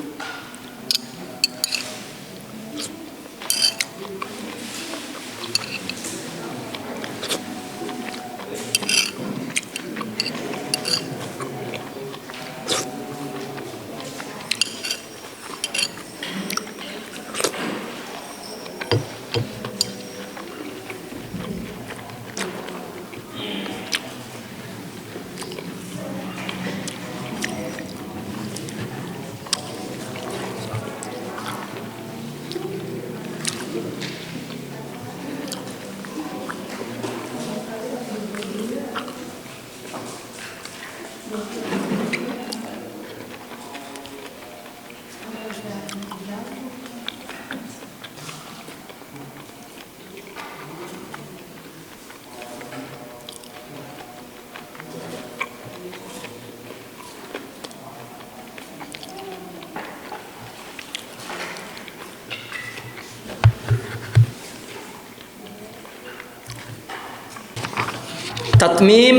Tatmim,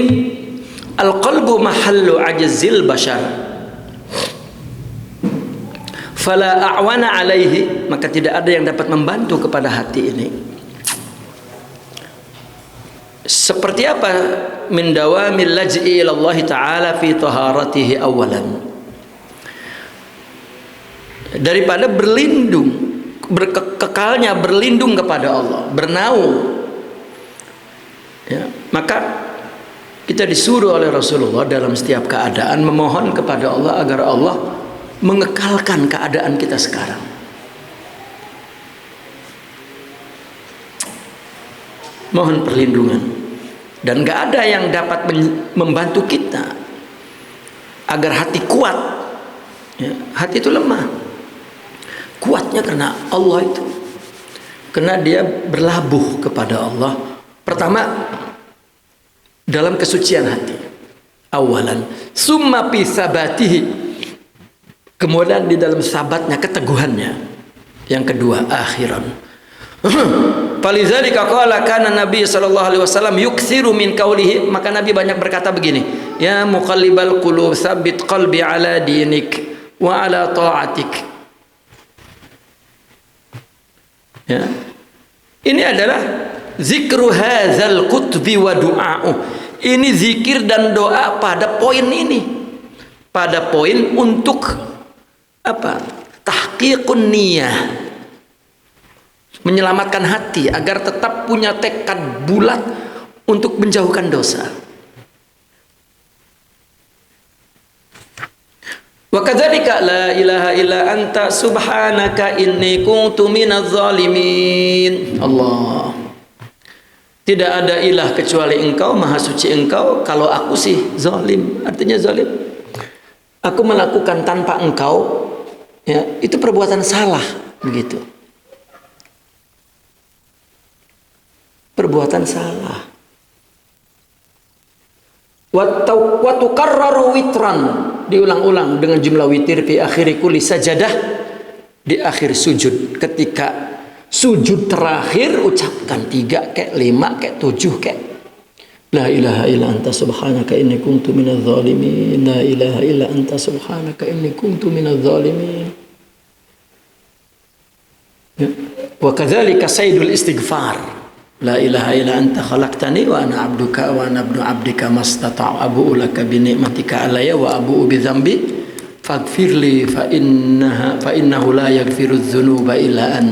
al-qalbu mahallu ajzil bashar. Fala a'wana alaihi, maka tidak ada yang dapat membantu kepada hati ini. Seperti apa? Min dawamil laj'i ila Allah Ta'ala fi taharatihi awalan. Daripada berlindung, kekalnya berlindung kepada Allah, bernaung. Ya, maka kita disuruh oleh Rasulullah dalam setiap keadaan memohon kepada Allah agar Allah mengekalkan keadaan kita sekarang. Mohon perlindungan. Dan gak ada yang dapat membantu kita agar hati kuat. Ya, hati itu lemah. Kuatnya karena Allah itu, karena dia berlabuh kepada Allah. Pertama, dalam kesucian hati. Awalan, summa fi sabatihi. Kemudian di dalam sabatnya, keteguhannya. Yang kedua, akhiran. Falizalika qala kana Nabi sallallahu alaihi wasallam yukthiru min qawlihi, maka Nabi banyak berkata begini, ya muqallibal qulub tsabbit qalbi ala dinik wa ala ta'atik. Ya. Ini adalah zikru hadzal qutbi wa du'a'u. Ini zikir dan doa pada poin ini. Pada poin untuk apa? Tahqiqun niyah. Menyelamatkan hati agar tetap punya tekad bulat untuk menjauhkan dosa. Wa kadzalika la ilaha illa anta subhanaka inni kuntu minadz zalimin. Allah. Tidak ada ilah kecuali Engkau, Maha Suci Engkau. Kalau aku sih zalim, artinya zalim. Aku melakukan tanpa Engkau, ya, itu perbuatan salah, begitu. Perbuatan salah. Wa tukarraru witran, diulang-ulang dengan jumlah witir fi akhir kulli sajadah, di akhir sujud. Ketika sujud terakhir ucapkan 3 kek 5 kek 7 kek la ilaha illa anta subhanaka inni kuntu minadz zalimin, la ilaha illa anta subhanaka inni kuntu minadz zalimin. Ya. Wa kadzalika sayyidul istighfar, la ilaha illa anta khalaqtani wa ana abduka wa ana ibnu abdika mastata'u abu'u laka bi ni'matika alayya wa abu'u bi dzambi faghfirli fa innahu la yaghfiru dzunuba illa an.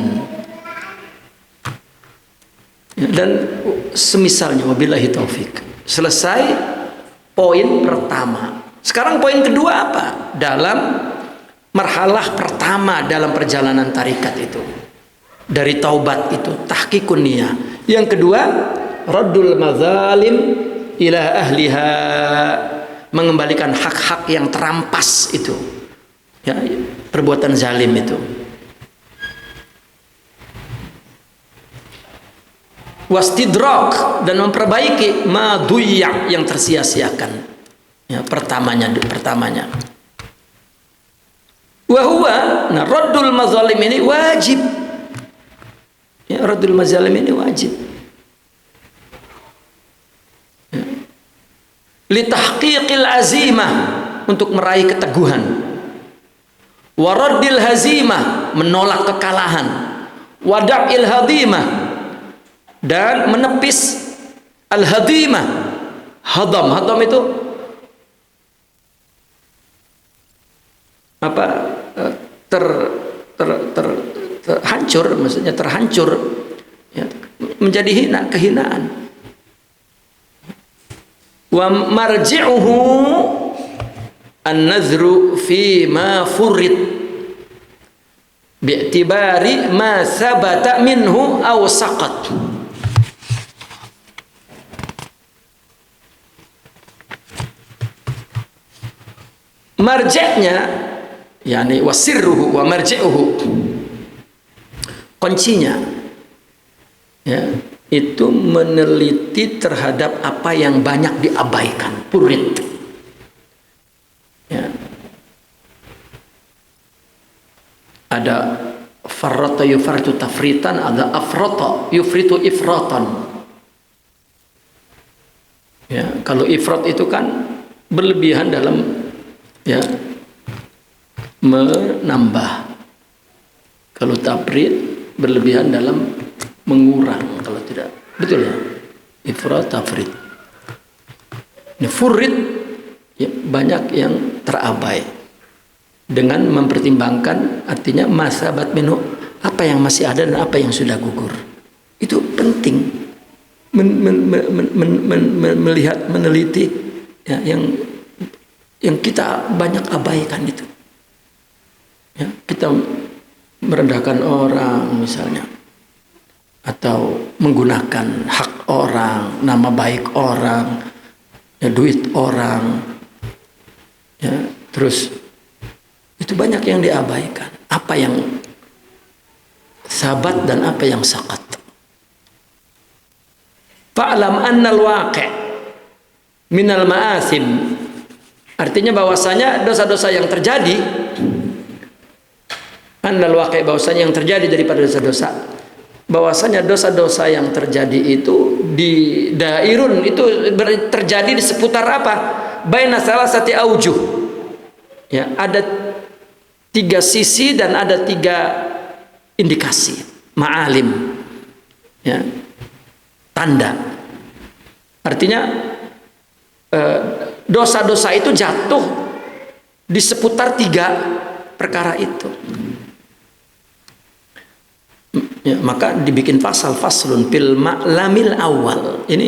Ya, dan semisalnya, wabillahi taufik. Selesai poin pertama. Sekarang poin kedua apa? Dalam marhalah pertama dalam perjalanan tarikat itu, dari taubat itu, tahqiqun niyah. Yang kedua, raddul mazalim ila ahliha, mengembalikan hak-hak yang terampas itu, ya, perbuatan zalim itu. Wastidrak, dan memperbaiki maduyya, yang tersia-siakan. Ya, pertamanya. Wa huwa, nah, raddul mazalim ini wajib. Ya, raddul mazalim ini wajib. Ya. Litahqiqil azimah, untuk meraih keteguhan. Wa raddil hazimah, menolak kekalahan. Wada'il hadimah, dan menepis al-hadimah. Hadam itu apa? Hancur, maksudnya terhancur, ya, menjadi hina, kehinaan. Wa marji'uhu an-nazru fi ma furid bi'tibari ma sabata minhu aw saqat. Marji'nya, yakni wasirruhu wa marji'uhu, kuncinya, ya, itu meneliti terhadap apa yang banyak diabaikan, purit. Ya. Ada farrata yufritu tafritan, ada afrata yufritu ifratan. Ya, kalau ifrat itu kan berlebihan dalam ya menambah. Kalau tafrid berlebihan dalam mengurang. Kalau tidak, betul ya. Ifrat, tafrid. Ini furid ya, banyak yang terabai dengan mempertimbangkan artinya masabat minhu, apa yang masih ada dan apa yang sudah gugur. Itu penting melihat, meneliti ya, yang kita banyak abaikan itu. Ya, kita merendahkan orang misalnya, atau menggunakan hak orang, nama baik orang, ya, duit orang, ya, terus itu banyak yang diabaikan. Apa yang sabat dan apa yang sakat. Fa'lam annal waqi' minal ma'asim, artinya bahwasanya dosa-dosa yang terjadi, annal waqi', bahwasanya yang terjadi daripada dosa-dosa, bahwasanya dosa-dosa yang terjadi itu di dairun, itu terjadi di seputar apa? Baina salasati aujuh. Ya, ada 3 sisi dan ada 3 indikasi, ma'alim. Ya. Tanda. Artinya dosa-dosa itu jatuh di seputar 3 perkara itu. Ya, maka dibikin faslun fil ma'lamil awal. Ini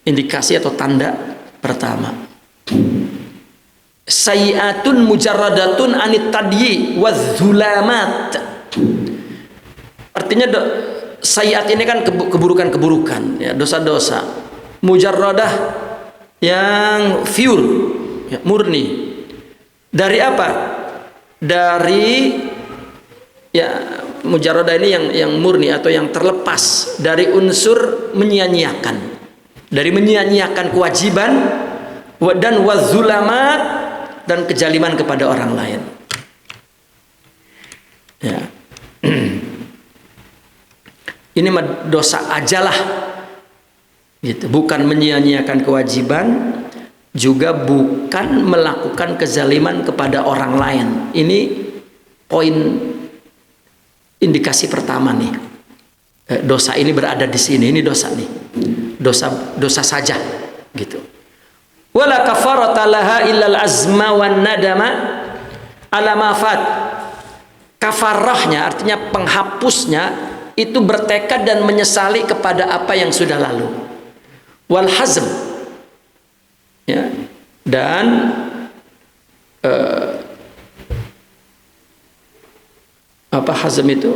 indikasi atau tanda pertama. Sayyi'atun mujarradatun anit tadyi waz-zulamat. Artinya sayyi'at ini kan keburukan-keburukan, ya, dosa-dosa. Mujarradah yang pure, ya, murni. Dari apa? Dari ya, mujarradah ini yang murni atau yang terlepas dari unsur menyia-nyiakan. Dari menyia-nyiakan kewajiban dan wazulamat dan kejaliman kepada orang lain. Ya. Ini dosa ajalah, gitu. Bukan menyia-nyiakan kewajiban, juga bukan melakukan kezaliman kepada orang lain. Ini poin indikasi pertama nih. Dosa ini berada di sini. Ini dosa nih. Dosa saja, gitu. Wala kafarata laha illal azma wan nadama ala ma fat. Kafarahnya artinya penghapusnya itu bertekad dan menyesali kepada apa yang sudah lalu. Wal hazm, ya, dan apa hazm itu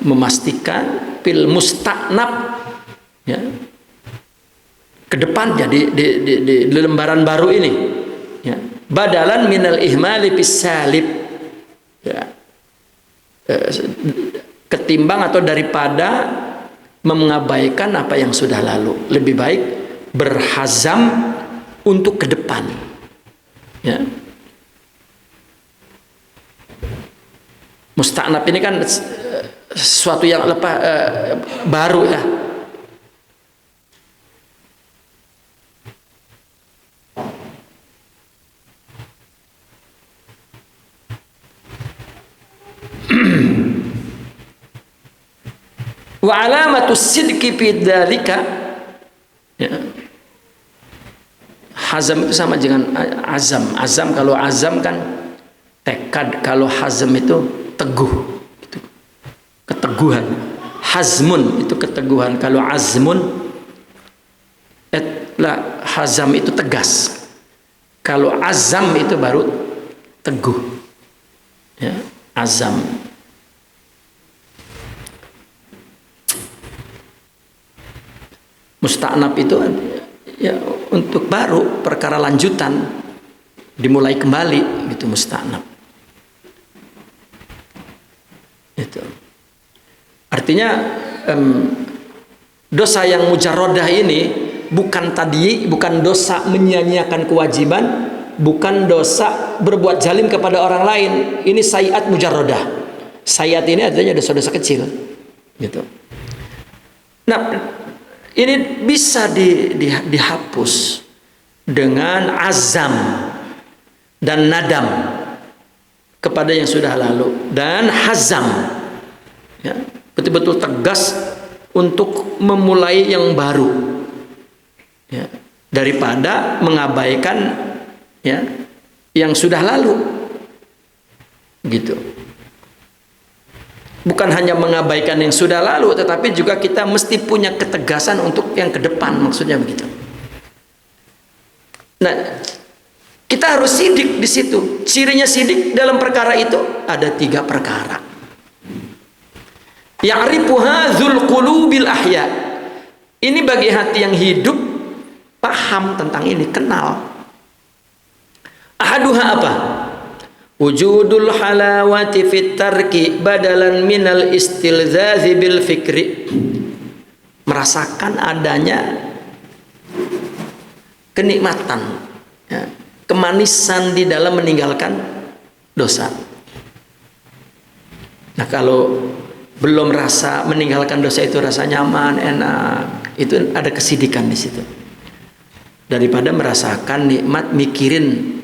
memastikan fil musta'nab, ya, ke depan jadi di lembaran baru ini, ya, badalan minal ihmali fis salib, ya, ketimbang atau daripada mengabaikan apa yang sudah lalu, lebih baik berhazam untuk ke depan, ya. Musta'nab ini kan sesuatu yang baru, ya. Wa alamatus sidqi fi dzalika, ya. Hazam itu sama dengan azam. Azam, kalau azam kan tekad, kalau hazam itu teguh, itu keteguhan. Hazmun itu keteguhan, kalau azmun hazam itu tegas, kalau azam itu baru teguh, ya, azam. Musta'nab itu ya untuk baru, perkara lanjutan, dimulai kembali, gitu, musta'nab. Itu artinya dosa yang mujarrodah ini bukan tadi, bukan dosa menyia-nyiakan kewajiban, bukan dosa berbuat zalim kepada orang lain. Ini sayyi'at mujarrodah. Sayyi'at ini artinya dosa-dosa kecil, gitu. Nah, Ini bisa dihapus dengan azam dan nadam kepada yang sudah lalu, dan hazam, ya, betul-betul tegas untuk memulai yang baru, ya, daripada mengabaikan, ya, yang sudah lalu, gitu. Bukan hanya mengabaikan yang sudah lalu, tetapi juga kita mesti punya ketegasan untuk yang ke depan, maksudnya begitu. Nah, kita harus sidik di situ. Cirinya sidik dalam perkara itu ada 3 perkara. Ya'rifuha dzul qulubil ahya. Ini bagi hati yang hidup, paham tentang ini, kenal. Ahaduha apa? Wujudul halawati fit tarki badalan minal istilzazi bil fikri. Merasakan adanya kenikmatan, ya, kemanisan di dalam meninggalkan dosa. Nah, kalau belum rasa meninggalkan dosa itu rasa nyaman, enak, itu ada kesidikan di situ. Daripada merasakan nikmat mikirin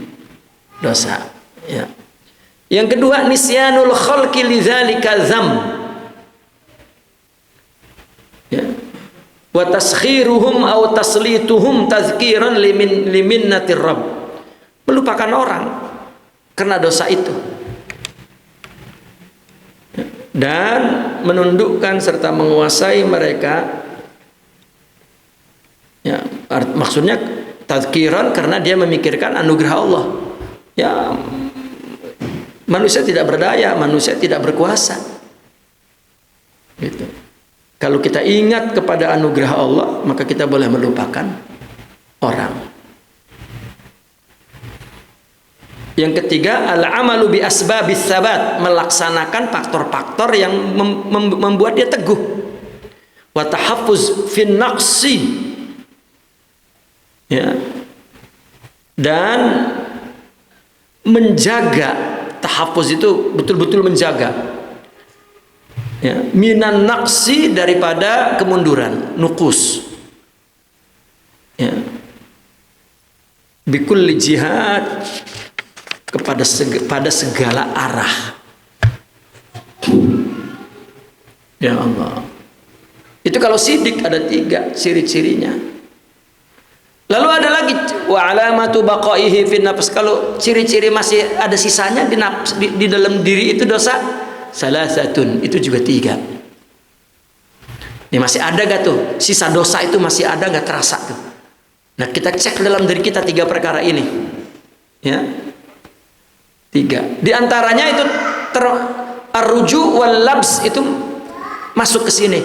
dosa, ya. Yang kedua, nisyanul khalqi lidzalika dzam, ya, wa taskhiruhum aw taslituhum tazkiran liminnatir rabb. Melupakan orang karena dosa itu, dan menundukkan serta menguasai mereka, ya, maksudnya tazkiran karena dia memikirkan anugerah Allah, ya. Manusia tidak berdaya, manusia tidak berkuasa, gitu. Kalau kita ingat kepada anugerah Allah, maka kita boleh melupakan orang. Yang ketiga, al-amalu bi asbabis sabat, melaksanakan faktor-faktor yang membuat dia teguh. Wa tahaffuz fin naqsi, ya, dan menjaga. Tahafuz itu betul-betul menjaga, ya, minan naqsi, daripada kemunduran, nukus, ya, bikulli jihad, pada segala arah. Ya Allah. Itu kalau sidik ada 3 ciri-cirinya. Lalu ada lagi wa alamatu baqaihi fin nafs. Kalau ciri-ciri masih ada sisanya di dalam diri itu dosa, salasatun, itu juga 3. Ini masih ada gak tuh? Sisa dosa itu masih ada gak terasa tuh? Nah, kita cek dalam diri kita 3 perkara ini. Ya. 3. Di antaranya itu ar-ruju wal labs, itu masuk ke sini.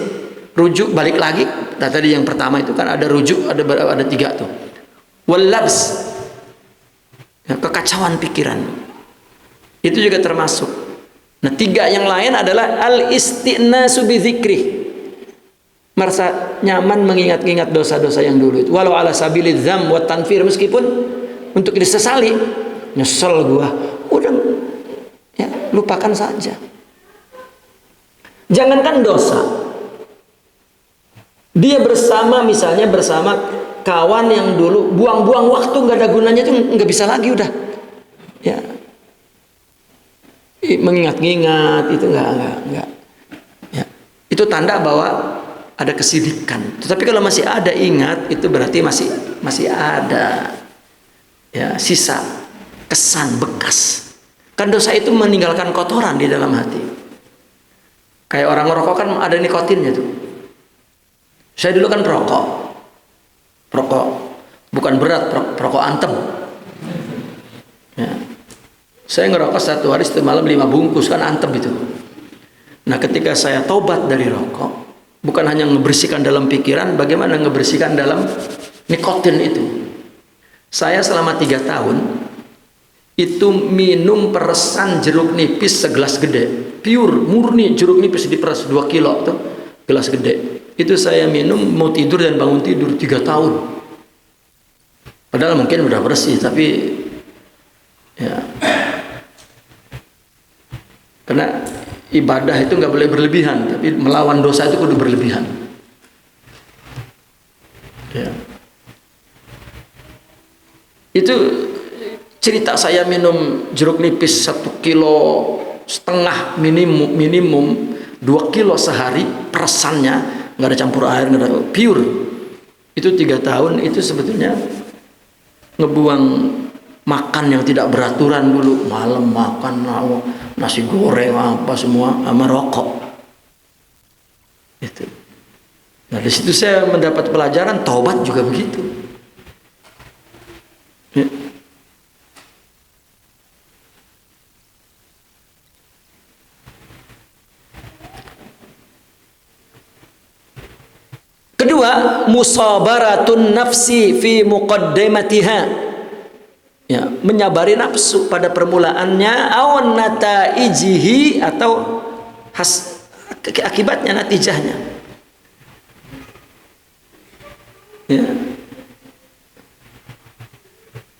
Rujuk, balik lagi. Nah, tadi yang pertama itu kan ada rujuk, ada 3 tuh. Wal labs, ya, kekacauan pikiran, itu juga termasuk. Nah, 3 yang lain adalah al istinasu bi dzikri, merasa nyaman mengingat-ingat dosa-dosa yang dulu itu, walau ala sabilidz dzam wa tanfir, meskipun untuk disesali, nyesel gua, udah, ya, lupakan saja. Jangankan dosa, dia misalnya bersama kawan yang dulu buang-buang waktu nggak ada gunanya, itu nggak bisa lagi udah, ya, mengingat-ingat itu nggak, ya, itu tanda bahwa ada kesidikan. Tetapi kalau masih ada ingat, itu berarti masih ada, ya, sisa kesan bekas. Kan dosa itu meninggalkan kotoran di dalam hati. Kayak orang ngerokok kan ada nikotinnya tuh. Saya dulu kan perokok bukan berat, perokok antem, ya. Saya ngerokok 1 hari 1 malam 5 bungkus, kan antem itu. Nah, ketika saya tobat dari rokok, bukan hanya ngebersihkan dalam pikiran, bagaimana ngebersihkan dalam nikotin itu. Saya selama 3 tahun itu minum peresan jeruk nipis segelas gede, pure, murni jeruk nipis diperes 2 kilo tuh, gelas gede. Itu saya minum, mau tidur dan bangun tidur 3 tahun. Padahal mungkin udah bersih, tapi ya, karena ibadah itu nggak boleh berlebihan, tapi melawan dosa itu kudu berlebihan. Ya. Itu cerita saya minum jeruk nipis 1,5 kilo minimum 2 kilo sehari, peresannya nggak ada campur air, nggak ada, pure. Itu 3 tahun itu sebetulnya ngebuang makan yang tidak beraturan dulu, malam makan nasi goreng apa semua sama rokok. Itu. Nah di situ saya mendapat pelajaran taubat juga begitu. Ya. Kedua, musabaratun nafsi fi muqaddimatiha. Ya, menyabari nafsu pada permulaannya, awan nataijihi, atau akibatnya, natijahnya. Ya.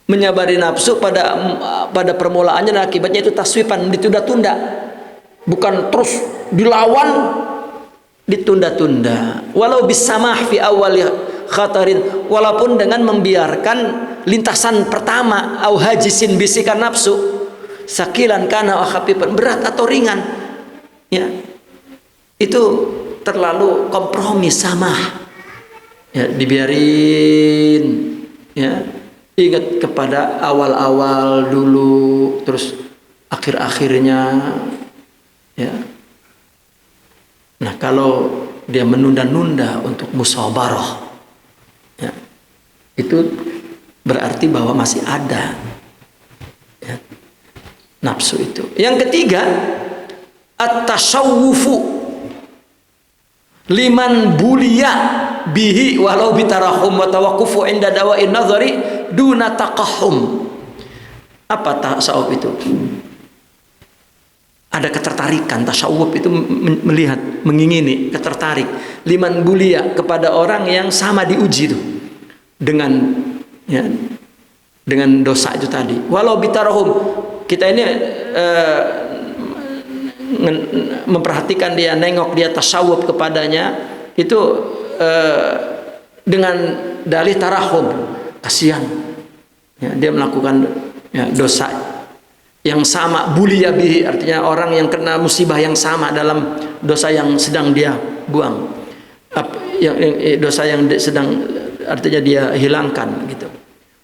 Menyabari nafsu pada permulaannya dan akibatnya itu taswipan, ditunda-tunda. Bukan terus dilawan, ditunda-tunda. Walau bisamah fi awwali khatarin, walaupun dengan membiarkan lintasan pertama, au hajisin, bisikan nafsu, sakilan kana wa khafifan, berat atau ringan. Ya. Itu terlalu kompromi, samah. Ya, dibiarin. Ya. Ingat kepada awal-awal dulu, terus akhir-akhirnya. Ya. Nah, kalau dia menunda-nunda untuk musabarah, ya, itu berarti bahwa masih ada, ya, nafsu itu. Yang ketiga, at-tasawwufu liman buliya bihi walau bitarahum wa tawaqqufu inda dawa'in nazari duna taqahhum. Apa tasawuf itu? Ada ketertarikan. Tasawuf itu melihat, mengingini, ketertarik. Liman bulia, kepada orang yang sama diuji itu dengan, ya, dengan dosa itu tadi. Walau bitarahum, kita ini memperhatikan dia, nengok dia, tasawuf kepadanya itu dengan dalih tarahum, kasihan, ya, dia melakukan, ya, dosa yang sama, buliya bihi, artinya orang yang kena musibah yang sama dalam dosa yang sedang dia buang, dosa yang sedang, artinya dia hilangkan gitu.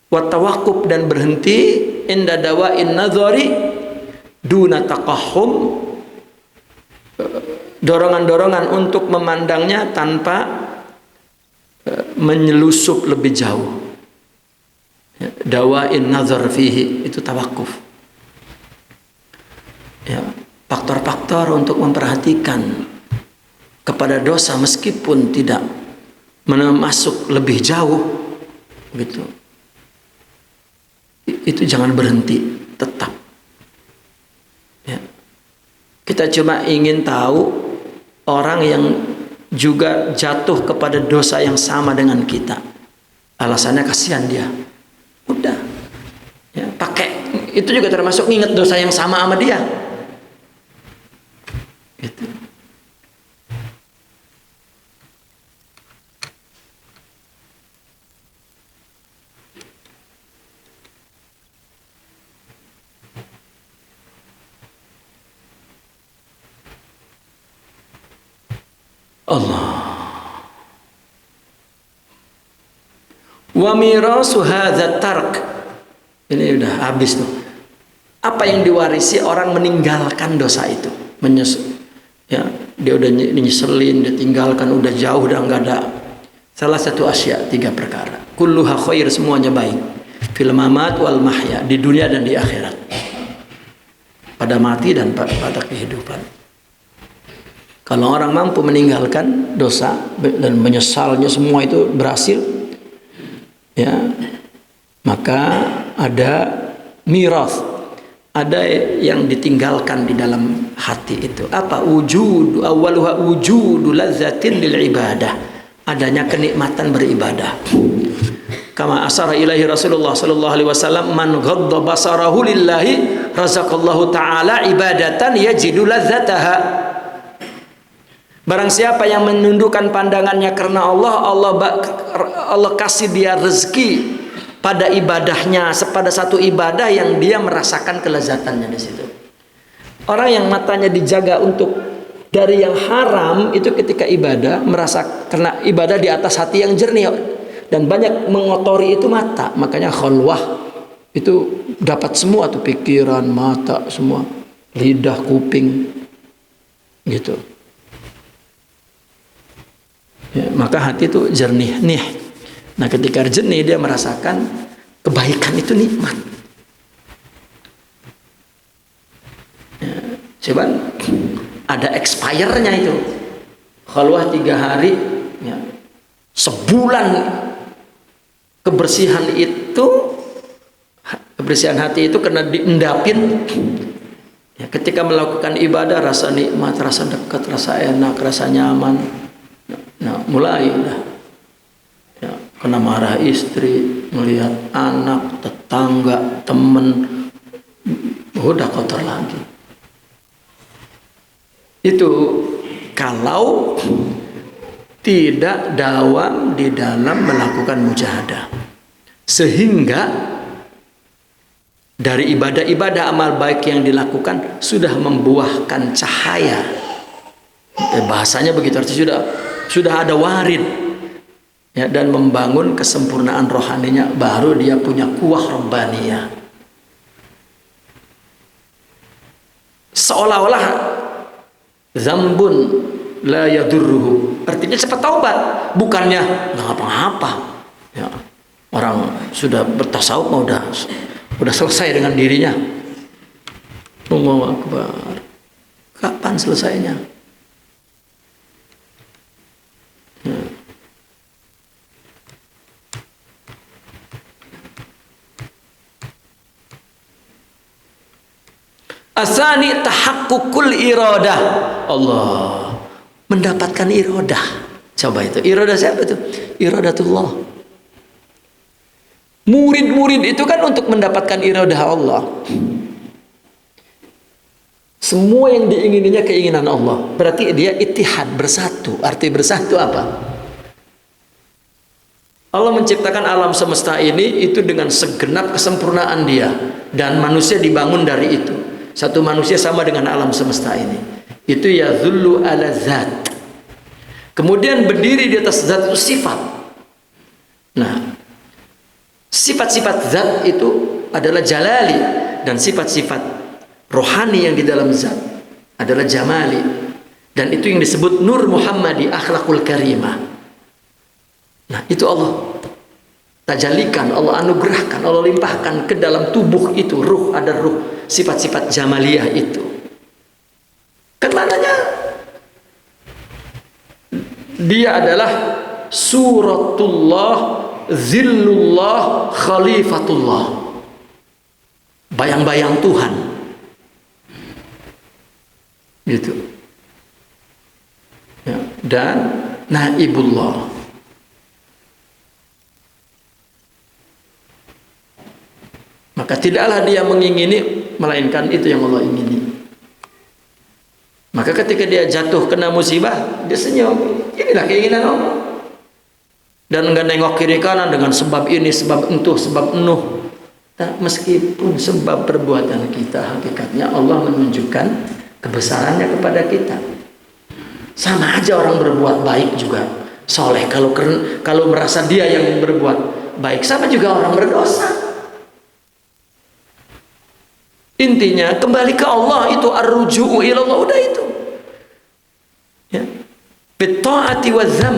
Wa tawaqquf, dan berhenti, inda dawa'in nazari duna taqahhum, dorongan-dorongan untuk memandangnya tanpa menyelusup lebih jauh. Dawa'in nazar fihi, itu tawakuf. Ya, faktor-faktor untuk memperhatikan kepada dosa meskipun tidak masuk lebih jauh, gitu. Itu jangan berhenti, tetap. Ya. Kita cuma ingin tahu orang yang juga jatuh kepada dosa yang sama dengan kita. Alasannya kasihan dia. Udah. Ya, pakai itu juga termasuk ingat dosa yang sama dia. Gitu. Allah. Wa mirasu hadza tark. Ini udah habis tuh. Apa yang diwarisi orang meninggalkan dosa itu? Ya, dia udah nyeselin, dia tinggalkan, udah jauh, udah enggak ada. Salah satu asya, 3 perkara. Kulluha khair, semuanya baik. Fil mamat wal mahya, di dunia dan di akhirat. Pada mati dan pada kehidupan. Kalau orang mampu meninggalkan dosa dan menyesalnya, semua itu berhasil, ya, maka ada miras, ada yang ditinggalkan di dalam hati itu. Apa? Wujud awwaluha wujudu lazzatin lil ibadah, adanya kenikmatan beribadah. Kama asara ilahi Rasulullah sallallahu alaihi wasallam, man ghadda basarahu lillahi razaqallahu ta'ala ibadatan yajidu lazzataha. Barang siapa yang menundukkan pandangannya karena Allah kasih dia rezeki pada ibadahnya, pada satu ibadah yang dia merasakan kelezatannya di situ. Orang yang matanya dijaga untuk dari yang haram itu ketika ibadah merasa karena ibadah di atas hati yang jernih dan banyak mengotori itu mata, makanya khalwah itu dapat semua tuh, pikiran, mata, semua, lidah, kuping, gitu. Ya, maka hati itu jernih nih. Nah, ketika jernih dia merasakan kebaikan itu nikmat. Ya, coba ada expire-nya itu. Khalwah 3 hari, ya, sebulan kebersihan hati itu kena diendapin. Ya, ketika melakukan ibadah rasa nikmat, rasa dekat, rasa enak, rasa nyaman. Nah, mulai ya, kena marah istri, melihat anak, tetangga, teman, udah kotor lagi. Itu kalau tidak dawam di dalam melakukan mujahadah, sehingga dari ibadah-ibadah amal baik yang dilakukan sudah membuahkan cahaya. Bahasanya begitu, artinya sudah ada warid, ya, dan membangun kesempurnaan rohaninya, baru dia punya kuwah rabbaniyah. Seolah-olah zambun la yadurruhu, artinya cepat taubat, bukannya nggak apa-apa. Ya, orang sudah bertasawuf udah selesai dengan dirinya. Allahu Akbar. Kapan selesainya? Asani tahakkukul iradah. Allah mendapatkan iradah. Coba itu iradah siapa itu? Iradatullah. Murid-murid itu kan untuk mendapatkan iradah Allah. Semua yang diingininya keinginan Allah. Berarti dia ittihad, bersatu. Arti bersatu apa? Allah menciptakan alam semesta ini itu dengan segenap kesempurnaan dia, dan manusia dibangun dari itu. Satu manusia sama dengan alam semesta ini. Itu yazullu ala zat. Kemudian berdiri di atas zat itu sifat. Nah, sifat-sifat zat itu adalah jalali, dan sifat-sifat rohani yang di dalam zat adalah jamali. Dan itu yang disebut nur Muhammadi, akhlakul karimah. Nah, itu Allah tajalikan, Allah anugerahkan, Allah limpahkan ke dalam tubuh itu, ruh, ada ruh, sifat-sifat jamaliyah itu. Kan maknanya dia adalah suratullah, zillullah, khalifatullah, bayang-bayang Tuhan, gitu ya. Dan naibullah, maka tidaklah dia mengingini melainkan itu yang Allah ingini. Maka ketika dia jatuh kena musibah, dia senyum. Inilah keinginan Allah. Dan enggak nengok kiri kanan dengan sebab ini, sebab itu, sebab enuh. Nah, meskipun sebab perbuatan kita, hakikatnya Allah menunjukkan kebesarannya kepada kita. Sama aja orang berbuat baik juga soleh. Kalau merasa dia yang berbuat baik, sama juga orang berdosa. Intinya kembali ke Allah, itu ar-ruju'u ila Allah, udah itu. Ya. Bitta'ati wa dzam.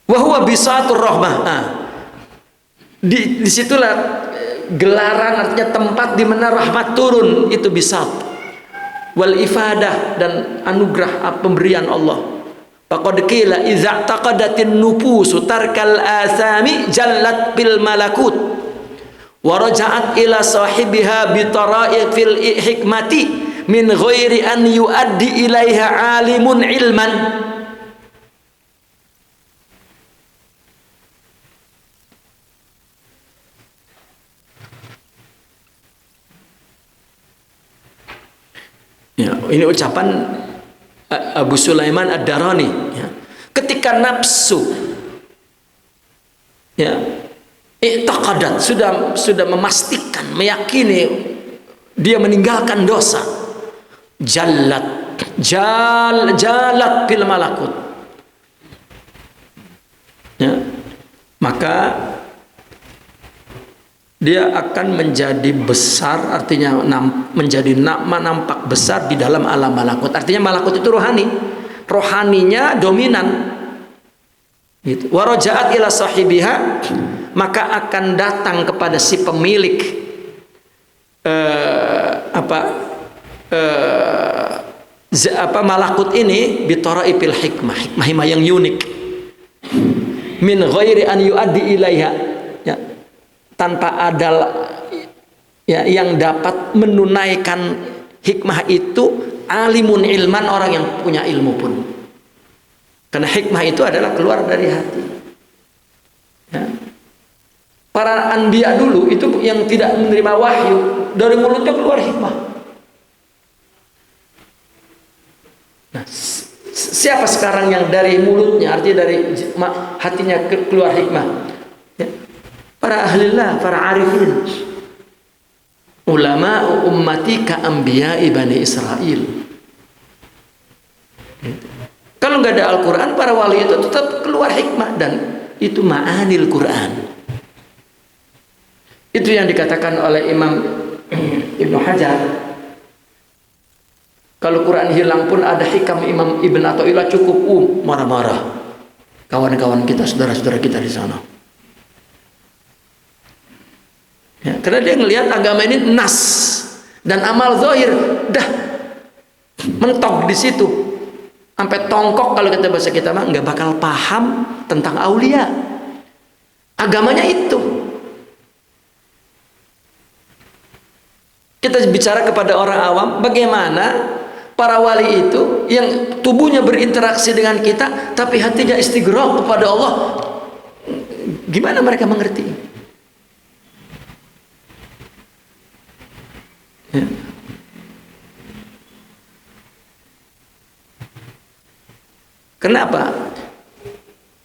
Wa huwa bisatur rahmah. Nah, disitulah gelaran, artinya tempat di mana rahmat turun, itu bisat. Wal ifadah, dan anugerah pemberian Allah. Faqad qila idza taqadatin nufusu tarkal asami jallat bil malakut wa raja'at ila sahibiha bi tara'ifil hikmati min ghairi an yuaddi ilaiha alimun ilman. Ya, ini ucapan Abu Sulaiman Ad-Darani. Ya. Ketika nafsu, ya, i'taqadat, sudah memastikan, meyakini dia meninggalkan dosa, jalat fil malakut. Ya. Maka dia akan menjadi besar, artinya menjadi nampak besar di dalam alam malakut. Artinya malakut itu rohani, rohaninya dominan. Gitu. Wa raja'at ila sahibiha, maka akan datang kepada si pemilik malakut ini bitaraipil hikmah yang unik, min ghairi an yuaddi ilaiha, ya, tanpa ada ya yang dapat menunaikan hikmah itu alimun ilman, orang yang punya ilmu pun. Karena hikmah itu adalah keluar dari hati. Ya. Para anbiya dulu itu yang tidak menerima wahyu, dari mulutnya keluar hikmah. Nah, siapa sekarang yang dari mulutnya, artinya dari hatinya keluar hikmah? Ya. Para ahlillah, para arifin, ulama ummati ka anbiya'i Bani Israel. Kalau nggak ada Al-Quran, para wali itu tetap keluar hikmah, dan itu ma'anil Quran. Itu yang dikatakan oleh Imam Ibnu Hajar. Kalau Quran hilang pun ada hikam Imam Ibn Athaillah cukup. Marah-marah kawan-kawan kita, saudara-saudara kita di sana. Ya, karena dia ngelihat agama ini nas dan amal zahir dah mentok di situ, sampai tongkok, kalau kata bahasa kita mah nggak bakal paham tentang aulia. Agamanya itu. Kita bicara kepada orang awam, bagaimana para wali itu yang tubuhnya berinteraksi dengan kita, tapi hatinya istighraq kepada Allah. Gimana mereka mengerti? Ya. Kenapa?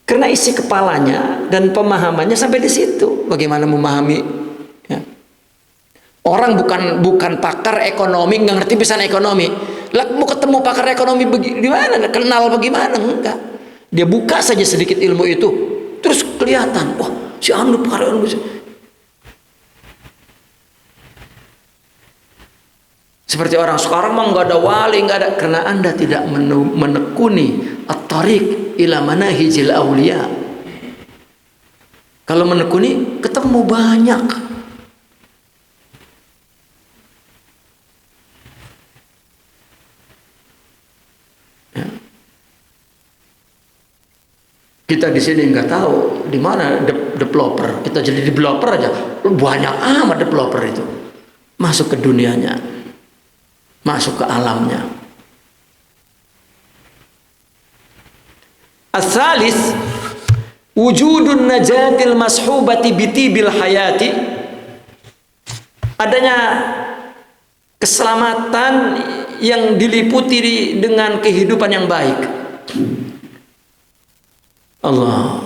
Karena isi kepalanya dan pemahamannya sampai di situ. Bagaimana memahami? Ya. Orang bukan pakar ekonomi, nggak ngerti pisan ekonomi. Lah mau ketemu pakar ekonomi gimana? Kenal bagaimana? Enggak. Dia buka saja sedikit ilmu itu, terus kelihatan, wah, si anu pakar ekonomi. Seperti orang sekarang mah nggak ada wali, nggak ada, karena Anda tidak menekuni at-tariq ila manahijil aulia. Kalau menekuni, ketemu banyak. Ya. Kita di sini nggak tahu di mana developer. Kita jadi developer aja, banyak amat developer itu masuk ke dunianya, masuk ke alamnya. As-salis wujudun najatil mashubati bitibil hayati, adanya keselamatan yang diliputi dengan kehidupan yang baik. Allah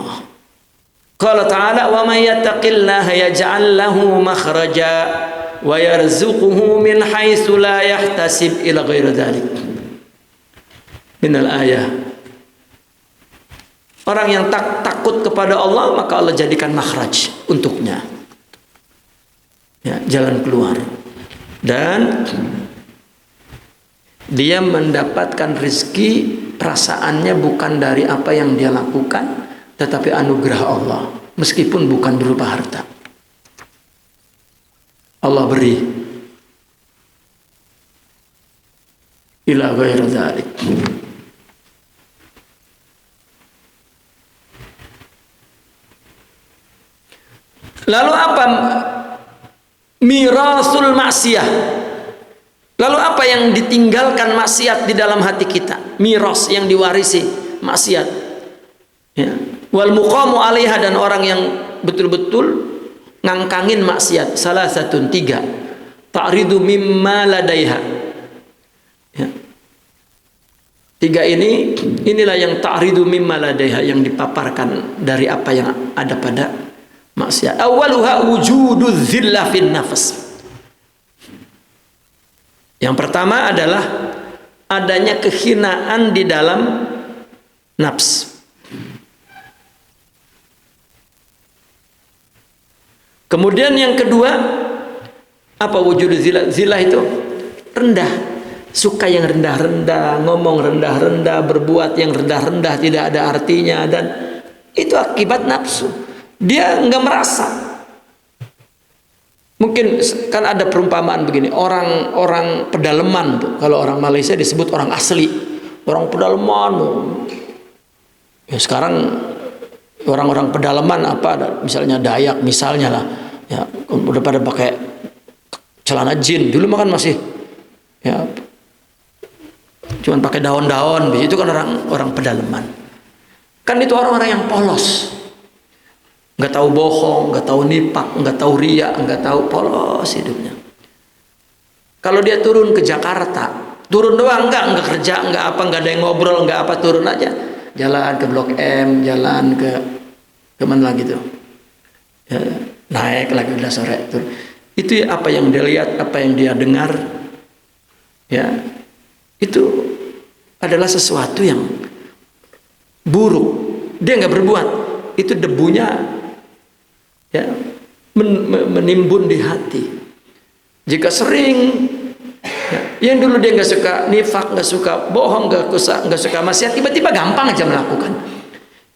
qala ta'ala wa may yattaqillaha yaj'al lahu makhraja wa yarzuquhu min haitsu la yahtasib ila ghairi dzalik minal ayah. Orang yang takut kepada Allah, maka Allah jadikan makhraj untuknya, ya, jalan keluar, dan dia mendapatkan rezeki, perasaannya bukan dari apa yang dia lakukan, tetapi anugerah Allah, meskipun bukan berupa harta. Allah beri ila ghairi dzalik. Lalu apa mirasul maksiyah? Lalu apa yang ditinggalkan maksiat di dalam hati kita? Miras yang diwarisi maksiat. Ya. Wal muqamu 'alaiha, dan orang yang betul-betul ngangkangin maksiat. Salah satu 3. Ta'ridu mimma ladaiha. Tiga inilah yang ta'ridu mimma ladaiha, yang dipaparkan dari apa yang ada pada maksiat. Awaluha wujudu dzillah fin nafs. Yang pertama adalah adanya kehinaan di dalam nafs. Kemudian yang kedua, apa wujudu zillah? Zillah itu rendah. Suka yang rendah-rendah, ngomong rendah-rendah, berbuat yang rendah-rendah, tidak ada artinya, dan itu akibat nafsu. Dia nggak merasa. Mungkin kan ada perumpamaan begini, orang pedalaman tuh, kalau orang Malaysia disebut orang asli, orang pedalaman. Ya sekarang orang-orang pedalaman apa, misalnya Dayak misalnya lah, ya udah pada pakai celana jin. Dulu makan masih ya cuman pakai daun-daun, itu kan orang pedalaman. Kan itu orang-orang yang polos, nggak tahu bohong, nggak tahu nipak, nggak tahu riya, nggak tahu, polos hidupnya. Kalau dia turun ke Jakarta, turun doang, nggak kerja, nggak ada yang ngobrol, nggak apa, turun aja, jalan ke Blok M, jalan ke mana lagi tuh, ya, naik lagi udah sore. Itu apa yang dia lihat, apa yang dia dengar, ya itu adalah sesuatu yang buruk. Dia nggak berbuat, itu debunya ya menimbun di hati. Jika sering ya, yang dulu dia nggak suka nifak, nggak suka bohong, nggak suka maksiat, tiba-tiba gampang aja melakukan,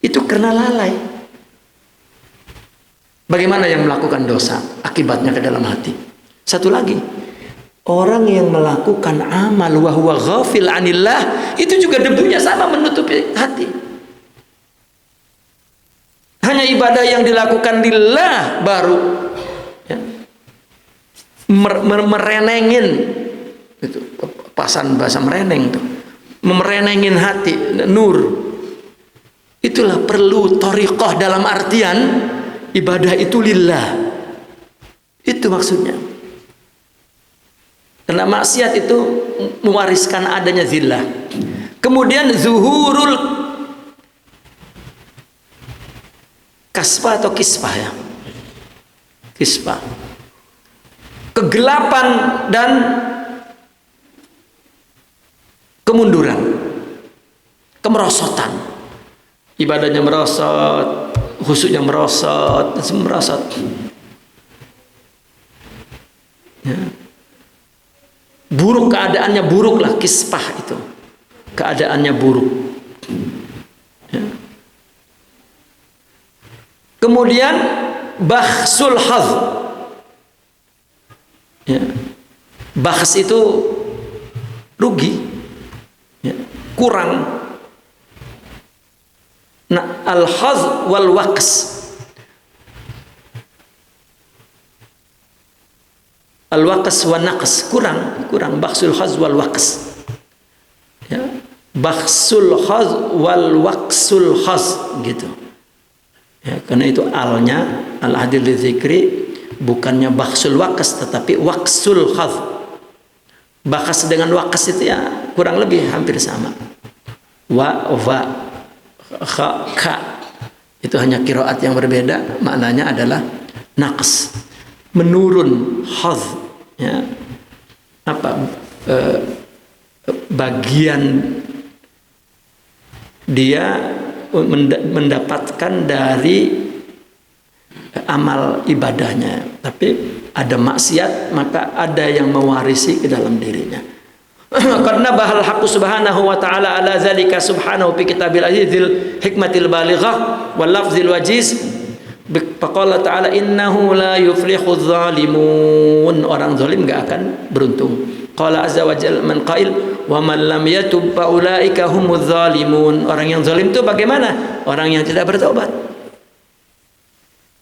itu karena lalai. Bagaimana yang melakukan dosa, akibatnya ke dalam hati. Satu lagi, orang yang melakukan amal wa huwa ghafil anillah, itu juga debunya sama menutupi hati. Hanya ibadah yang dilakukan lillah baru ya, merenengin itu, pasan bahasa mereneng tuh, merenengin hati, nur. Itulah perlu thariqah, dalam artian ibadah itu lillah. Itu maksudnya. Karena maksiat itu mewariskan adanya zillah. Kemudian zuhurul kasfah atau kisfah ya. Kisfah. Kegelapan dan kemunduran. Kemerosotan. Ibadahnya merosot, khusyuknya merosot, semua merosot. Ya. Buruk keadaannya, buruk lah, kisfah itu keadaannya buruk ya. Kemudian bahsul hadz ya. Bahs itu rugi ya, kurang. Nah, al-hadz wal waqs, al-waqs wa naqs, kurang bahsul khaz wal waqs ya, bahsul khaz wal waqsul khaz gitu ya, karena itu alnya al-adil dzikri bukannya bahsul waqs tetapi waqsul khaz. Bahas dengan waqs itu ya kurang lebih hampir sama, wa kha itu hanya qiraat yang berbeda, maknanya adalah naqs, menurun, khaz ya, apa bagian dia mendapatkan dari amal ibadahnya, tapi ada maksiat maka ada yang mewarisi ke dalam dirinya. Karena bahal haqqu subhanahu wa ta'ala ala zalika subhanahu fi kitabil azizil hikmatil balighah wal lafzil wajiz. Faqala ta'ala innahu la yuflihudz zalimun. Orang zalim enggak akan beruntung. Qala azza wa jalla man qail wa man lam yatub fa ulaika humudz zalimun. Orang yang zalim itu bagaimana? Orang yang tidak bertobat.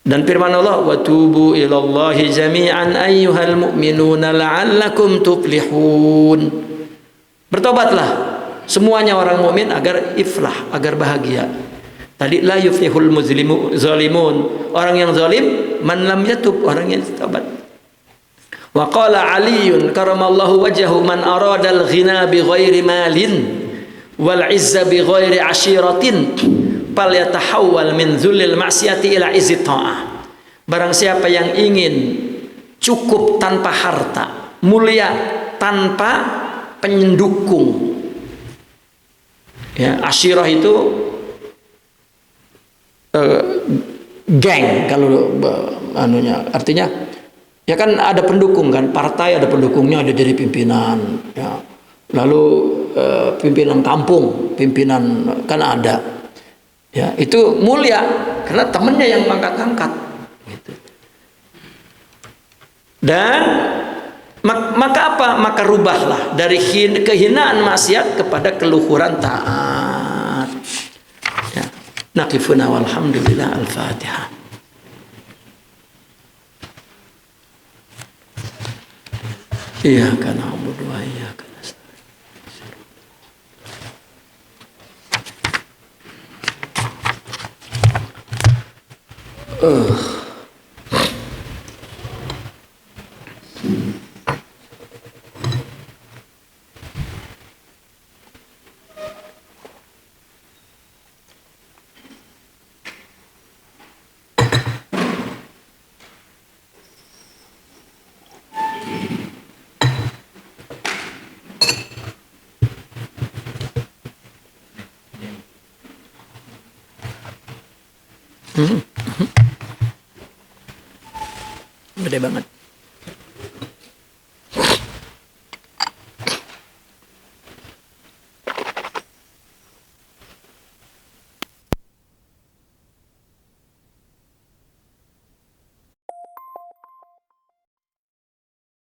Dan firman Allah, wa tubu ilallahi jami'an ayyuhal mu'minuna la'allakum tuflihun. Bertobatlah semuanya orang mukmin agar iflah, agar bahagia. Tadi la yuflihul zalimun, orang yang zalim, man lam yatub, orang yang taubat. Wa qala Aliun karamallahu wajhahu man arada al-ghina bi ghairi malin wal izza bi ghairi ashiratin fal yatahawwal min dzulil ma'siyati ila izzi ta'ah. Barang siapa yang ingin cukup tanpa harta, mulia tanpa pendukung. Ya, asyirah itu geng kalau anunya, artinya ya kan ada pendukung kan, partai ada pendukungnya, ada dari pimpinan ya. Lalu pimpinan kampung, pimpinan kan ada. Ya, itu mulia karena temennya yang angkat-angkat gitu. Dan maka apa? Maka rubahlah dari kehinaan maksiat kepada keluhuran taat. Ya. Naqifuna walhamdulillah. Al-Fatihah. Iyyaka na'budu wa iyyaka nasta'in. Gede banget.